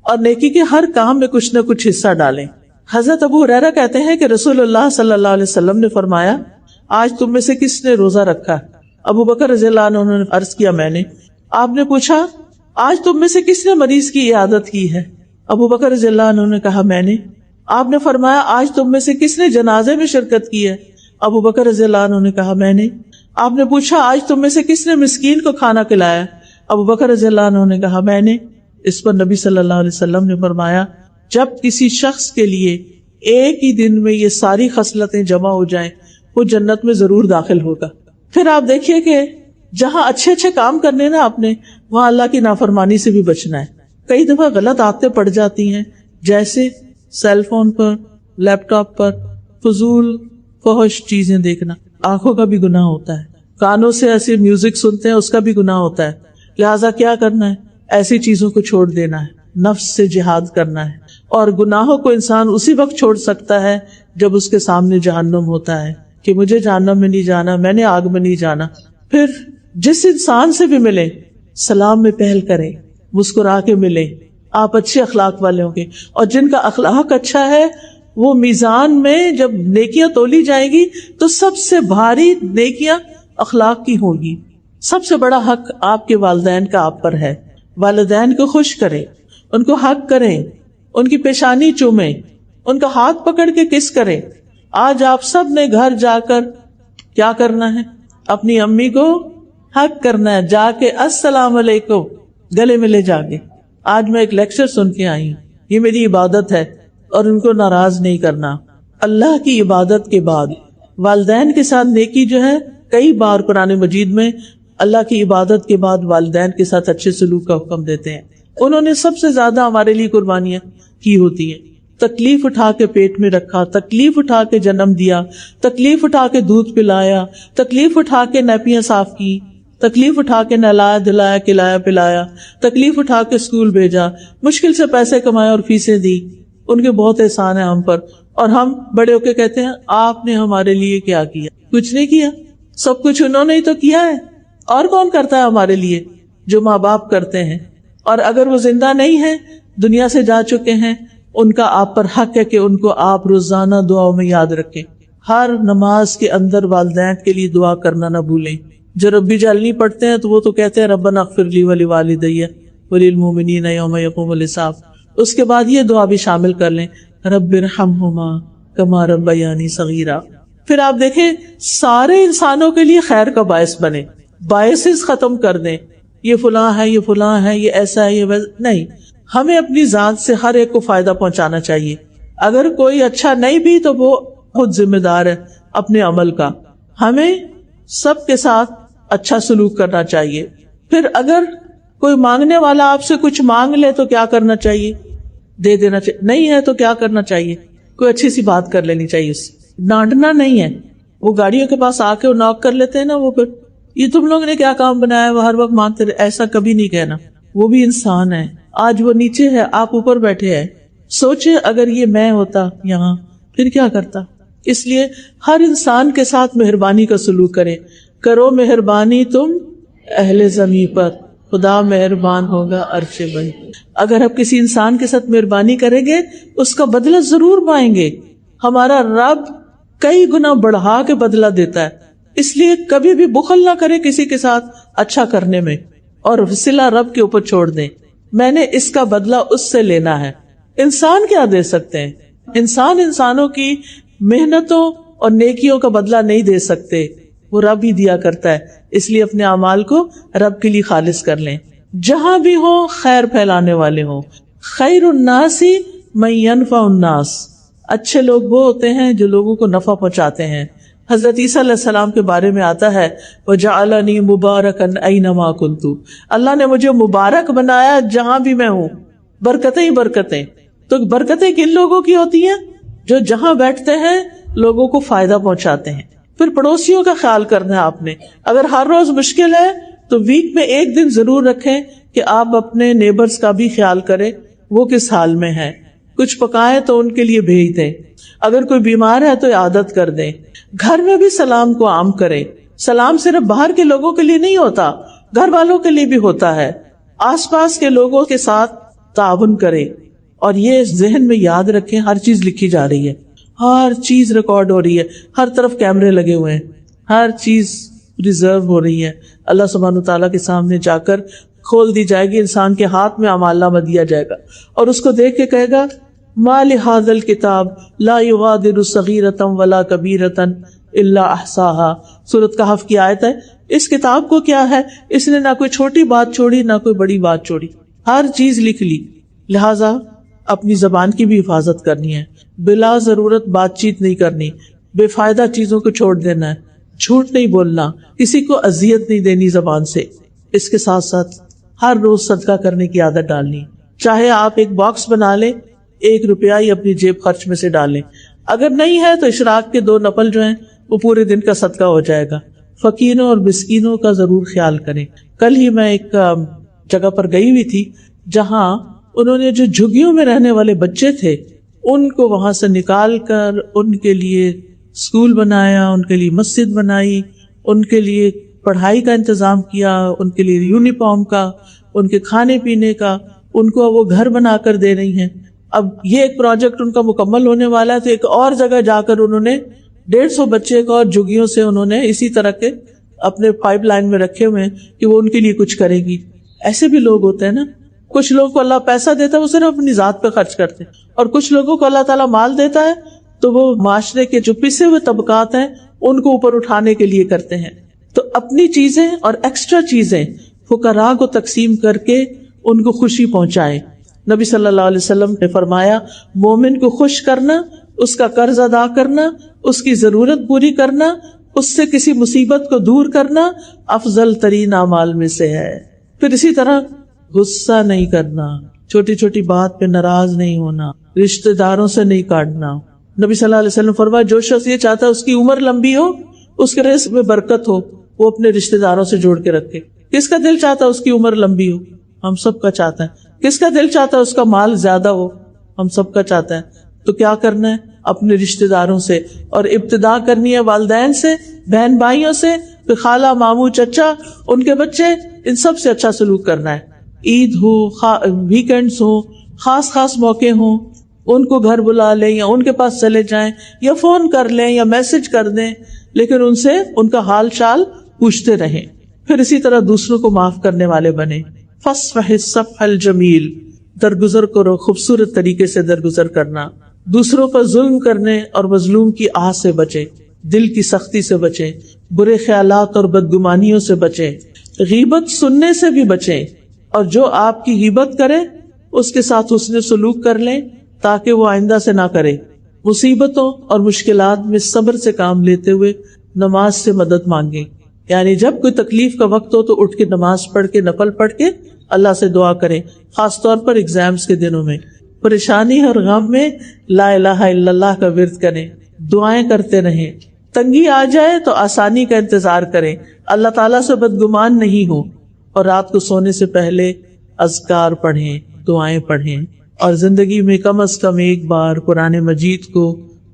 اور نیکی کے ہر کام میں کچھ نہ کچھ حصہ ڈالیں۔ حضرت ابو ہریرہ کہتے ہیں کہ رسول اللہ صلی اللہ علیہ وسلم نے فرمایا، آج تم میں سے کس نے روزہ رکھا؟ ابو بکر رضی اللہ عنہ نے عرض کیا میں نے۔ آپ نے پوچھا آج تم میں سے کس نے مریض کی عیادت کی ہے؟ ابو بکر رضی اللہ عنہ نے کہا میں نے۔ آپ نے فرمایا آج تم میں سے کس نے جنازے میں شرکت کی ہے؟ ابو بکر رضی اللہ عنہ نے کہا میں نے۔ آپ نے پوچھا آج تم میں سے کس نے مسکین کو کھانا کھلایا؟ ابو بکر رضی اللہ عنہ نے کہا میں نے۔ اس پر نبی صلی اللہ علیہ وسلم نے فرمایا جب کسی شخص کے لیے ایک ہی دن میں یہ ساری خصلتیں جمع ہو جائیں وہ جنت میں ضرور داخل ہوگا۔ پھر آپ دیکھیے کہ جہاں اچھے اچھے کام کرنے نا آپ نے، وہاں اللہ کی نافرمانی سے بھی بچنا ہے۔ کئی دفعہ غلط عادتیں پڑ جاتی ہیں، جیسے سیل فون پر، لیپ ٹاپ پر فضول فحش چیزیں دیکھنا، آنکھوں کا بھی گناہ ہوتا ہے۔ کانوں سے ایسے میوزک سنتے ہیں، اس کا بھی گناہ ہوتا ہے۔ لہٰذا کیا کرنا ہے؟ ایسی چیزوں کو چھوڑ دینا ہے، نفس سے جہاد کرنا ہے۔ اور گناہوں کو انسان اسی وقت چھوڑ سکتا ہے جب اس کے سامنے جہنم ہوتا ہے کہ مجھے جہنم میں نہیں جانا، میں نے آگ میں نہیں جانا۔ پھر جس انسان سے بھی ملے سلام میں پہل کریں، مسکرا کے ملیں، آپ اچھے اخلاق والے ہوں گے۔ اور جن کا اخلاق اچھا ہے وہ میزان میں جب نیکیاں تولی جائیں گی تو سب سے بھاری نیکیاں اخلاق کی ہوں گی۔ سب سے بڑا حق آپ کے والدین کا آپ پر ہے۔ والدین کو خوش کریں، ان کو حق کریں، ان کی پیشانی چومیں، ان کا ہاتھ پکڑ کے کس کریں۔ آج آپ سب نے گھر جا کر کیا کرنا ہے؟ اپنی امی کو حق کرنا ہے، جا کے السلام علیکم گلے ملے جا کے۔ آج میں ایک لیکچر سن کے آئی ہوں، یہ میری عبادت ہے اور ان کو ناراض نہیں کرنا۔ اللہ کی عبادت کے بعد والدین کے ساتھ نیکی جو ہے، کئی بار قرآن مجید میں اللہ کی عبادت کے بعد والدین کے ساتھ اچھے سلوک کا حکم دیتے ہیں۔ انہوں نے سب سے زیادہ ہمارے لیے قربانیاں کی ہوتی ہیں، تکلیف اٹھا کے پیٹ میں رکھا، تکلیف اٹھا کے جنم دیا، تکلیف اٹھا کے دودھ پلایا، تکلیف اٹھا کے نیپیاں صاف کی، تکلیف اٹھا کے نہلایا دلایا کھلایا پلایا، تکلیف اٹھا کے اسکول بھیجا، مشکل سے پیسے کمائے اور فیسیں دی۔ ان کے بہت احسان ہے ہم پر، اور ہم بڑے ہو کے کہتے ہیں آپ نے ہمارے لیے کیا کیا؟ کچھ نہیں کیا، سب کچھ انہوں نے ہی تو کیا ہے۔ اور کون کرتا ہے ہمارے لیے؟ جو ماں باپ کرتے ہیں۔ اور اگر وہ زندہ نہیں ہیں، دنیا سے جا چکے ہیں، ان کا آپ پر حق ہے کہ ان کو آپ روزانہ دعاؤں میں یاد رکھیں۔ ہر نماز کے اندر والدین کے لیے دعا کرنا نہ بھولیں۔ جو ربی جعلنی پڑھتے ہیں تو وہ تو کہتے ہیں ربنا اغفر لی ولوالدی وللمؤمنین یوم یقوم الحساب۔ اس کے بعد یہ دعا بھی شامل کر لیں، رب ارحمہما کما ربیانی صغیرا۔ پھر آپ دیکھیں سارے انسانوں کے لیے خیر کا باعث بنے، باعث ختم کر دیں، یہ فلاں ہے، یہ فلاں ہے، یہ ایسا ہے، یہ ویسا نہیں۔ ہمیں اپنی ذات سے ہر ایک کو فائدہ پہنچانا چاہیے۔ اگر کوئی اچھا نہیں بھی تو وہ خود ذمہ دار ہے اپنے عمل کا۔ ہمیں سب کے ساتھ اچھا سلوک کرنا چاہیے۔ پھر اگر کوئی مانگنے والا آپ سے کچھ مانگ لے تو کیا کرنا چاہیے؟ دے دینا چاہیے۔ نہیں ہے تو کیا کرنا چاہیے؟ کوئی اچھی سی بات کر لینی چاہیے اس سے، ڈانٹنا نہیں ہے۔ وہ گاڑیوں کے پاس آ کے وہ ناک کر لیتے ہیں نا، وہ پھر یہ تم لوگ نے کیا کام بنایا، وہ ہر وقت مانگتے رہے، ایسا کبھی نہیں کہنا۔ وہ بھی انسان ہے، آج وہ نیچے ہے، آپ اوپر بیٹھے ہیں۔ سوچے اگر یہ میں ہوتا یہاں پھر کیا کرتا۔ اس لیے ہر انسان کے ساتھ مہربانی کا سلوک کریں۔ کرو مہربانی تم اہل زمین پر، خدا مہربان ہوگا عرش بن۔ اگر آپ کسی انسان کے ساتھ مہربانی کریں گے اس کا بدلہ ضرور پائیں گے۔ ہمارا رب کئی گنا بڑھا کے بدلہ دیتا ہے، اس لیے کبھی بھی بخل نہ کرے کسی کے ساتھ اچھا کرنے میں، اور صلہ رب کے اوپر چھوڑ دیں۔ میں نے اس کا بدلہ اس سے لینا ہے۔ انسان کیا دے سکتے ہیں؟ انسان انسانوں کی محنتوں اور نیکیوں کا بدلہ نہیں دے سکتے، وہ رب ہی دیا کرتا ہے۔ اس لیے اپنے اعمال کو رب کے لیے خالص کر لیں۔ جہاں بھی ہو خیر پھیلانے والے ہوں۔ خیر الناس من ينفع الناس، اچھے لوگ وہ ہوتے ہیں جو لوگوں کو نفع پہنچاتے ہیں۔ حضرت عیسیٰ علیہ السلام کے بارے میں آتا ہے وَجَعَلَنِي مُبَارَكًا أَيْنَمَا كُنْتُ، اللہ نے مجھے مبارک بنایا جہاں بھی میں ہوں۔ برکتیں ہی برکتیں۔ تو برکتیں کن لوگوں کی ہوتی ہیں؟ جو جہاں بیٹھتے ہیں لوگوں کو فائدہ پہنچاتے ہیں۔ پھر پڑوسیوں کا خیال کرنا ہے آپ نے۔ اگر ہر روز مشکل ہے تو ویک میں ایک دن ضرور رکھیں کہ آپ اپنے نیبرز کا بھی خیال کریں، وہ کس حال میں ہے، کچھ پکائیں تو ان کے لیے بھیج دیں۔ اگر کوئی بیمار ہے تو عادت کر دیں۔ گھر میں بھی سلام کو عام کریں۔ سلام صرف باہر کے لوگوں کے لیے نہیں ہوتا، گھر والوں کے لیے بھی ہوتا ہے۔ آس پاس کے لوگوں کے ساتھ تعاون کریں. اور یہ ذہن میں یاد رکھیں ہر چیز لکھی جا رہی ہے, ہر چیز ریکارڈ ہو رہی ہے, ہر طرف کیمرے لگے ہوئے ہیں, ہر چیز ریزرو ہو رہی ہے. اللہ سبحانہ تعالیٰ کے سامنے جا کر کھول دی جائے گی, انسان کے ہاتھ میں اعمال نامہ دیا جائے گا اور اس کو دیکھ کے کہے گا ما لہذا الکتاب لا یغادر صغیرۃ ولا کبیرۃ الا احصاها. سورۃ کہف کی آیت ہے. اس کتاب کو کیا ہے, اس نے نہ کوئی چھوٹی بات چھوڑی نہ کوئی بڑی بات چھوڑی, ہر چیز لکھ لی. لہذا اپنی زبان کی بھی حفاظت کرنی ہے, بلا ضرورت بات چیت نہیں کرنی, بے فائدہ چیزوں کو چھوڑ دینا ہے, جھوٹ نہیں بولنا, کسی کو اذیت نہیں دینی زبان سے. اس کے ساتھ ساتھ ہر روز صدقہ کرنے کی عادت ڈالنی. چاہے آپ ایک باکس بنا لیں, 1 روپیہ ہی اپنی جیب خرچ میں سے ڈالیں, اگر نہیں ہے تو اشراق کے 2 نفل جو ہیں وہ پورے دن کا صدقہ ہو جائے گا. فقیروں اور مسکینوں کا ضرور خیال کریں. کل ہی میں ایک جگہ پر گئی ہوئی تھی جہاں انہوں نے جو جھگیوں میں رہنے والے بچے تھے ان کو وہاں سے نکال کر ان کے لیے اسکول بنایا, ان کے لیے مسجد بنائی, ان کے لیے پڑھائی کا انتظام کیا, ان کے لیے یونیفارم کا, ان کے کھانے پینے کا, ان کو وہ گھر بنا کر دے رہی ہیں. اب یہ ایک پروجیکٹ ان کا مکمل ہونے والا ہے تو ایک اور جگہ جا کر انہوں نے 150 بچے کو اور جھگیوں سے انہوں نے اسی طرح کے اپنے پائپ لائن میں رکھے ہوئے ہیں کہ وہ ان کے لیے کچھ کرے گی. ایسے بھی لوگ ہوتے ہیں نا, کچھ لوگوں کو اللہ پیسہ دیتا ہے وہ صرف اپنی ذات پہ خرچ کرتے ہیں, اور کچھ لوگوں کو اللہ تعالیٰ مال دیتا ہے تو وہ معاشرے کے جو پسے ہوئے طبقات ہیں ان کو اوپر اٹھانے کے لیے کرتے ہیں. تو اپنی چیزیں اور ایکسٹرا چیزیں فقراء کو تقسیم کر کے ان کو خوشی پہنچائیں. نبی صلی اللہ علیہ وسلم نے فرمایا مومن کو خوش کرنا, اس کا قرض ادا کرنا, اس کی ضرورت پوری کرنا, اس سے کسی مصیبت کو دور کرنا افضل ترین اعمال میں سے ہے. پھر اسی طرح غصہ نہیں کرنا, چھوٹی چھوٹی بات پہ ناراض نہیں ہونا, رشتہ داروں سے نہیں کاٹنا. نبی صلی اللہ علیہ وسلم فرمایا جو شخص یہ چاہتا ہے اس کی عمر لمبی ہو, اس کے رزق میں برکت ہو, وہ اپنے رشتہ داروں سے جوڑ کے رکھے. کس کا دل چاہتا ہے اس کی عمر لمبی ہو؟ ہم سب کا چاہتا ہے. کس کا دل چاہتا ہے اس کا مال زیادہ ہو؟ ہم سب کا چاہتا ہے. تو کیا کرنا ہے؟ اپنے رشتہ داروں سے, اور ابتدا کرنی ہے والدین سے, بہن بھائیوں سے, پھر خالہ ماموں چچا, ان کے بچے, ان سب سے اچھا سلوک کرنا ہے. عید ہو, ویکینڈز ہو, خاص خاص موقع ہوں, ان کو گھر بلا لیں یا ان کے پاس چلے جائیں یا فون کر لیں یا میسج کر دیں, لیکن ان سے ان کا حال چال پوچھتے رہیں. پھر اسی طرح دوسروں کو معاف کرنے والے بنے. فاصفح الصفح الجمیل, درگزر کرو, خوبصورت طریقے سے درگزر کرنا. دوسروں پر ظلم کرنے اور مظلوم کی آہ سے بچے, دل کی سختی سے بچیں, برے خیالات اور بدگمانیوں سے بچیں, غیبت سننے سے بھی بچیں, اور جو آپ کی غیبت کرے اس کے ساتھ حسن سلوک کر لیں تاکہ وہ آئندہ سے نہ کرے. مصیبتوں اور مشکلات میں صبر سے کام لیتے ہوئے نماز سے مدد مانگیں. یعنی جب کوئی تکلیف کا وقت ہو تو اٹھ کے نماز پڑھ کے, نفل پڑھ کے اللہ سے دعا کریں, خاص طور پر ایگزامز کے دنوں میں. پریشانی اور غم میں لا الہ الا اللہ کا ورد کریں, دعائیں کرتے رہیں. تنگی آ جائے تو آسانی کا انتظار کریں, اللہ تعالیٰ سے بدگمان نہیں ہو, اور رات کو سونے سے پہلے اذکار پڑھیں, دعائیں پڑھیں, اور زندگی میں کم از کم ایک بار قرآن مجید کو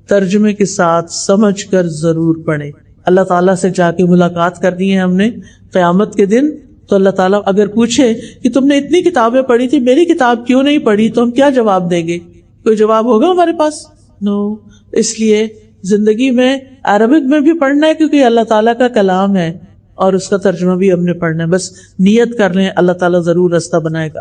ترجمے کے ساتھ سمجھ کر ضرور پڑھیں. اللہ تعالیٰ سے جا کے ملاقات کرنی ہے ہم نے قیامت کے دن, تو اللہ تعالیٰ اگر پوچھے کہ تم نے اتنی کتابیں پڑھی تھی, میری کتاب کیوں نہیں پڑھی, تو ہم کیا جواب دیں گے؟ کوئی جواب ہوگا ہمارے پاس؟ نو. اس لیے زندگی میں عربک میں بھی پڑھنا ہے کیونکہ اللہ تعالیٰ کا کلام ہے, اور اس کا ترجمہ بھی ہم نے پڑھنا ہے. بس نیت کر لیں, اللہ تعالیٰ ضرور راستہ بنائے گا.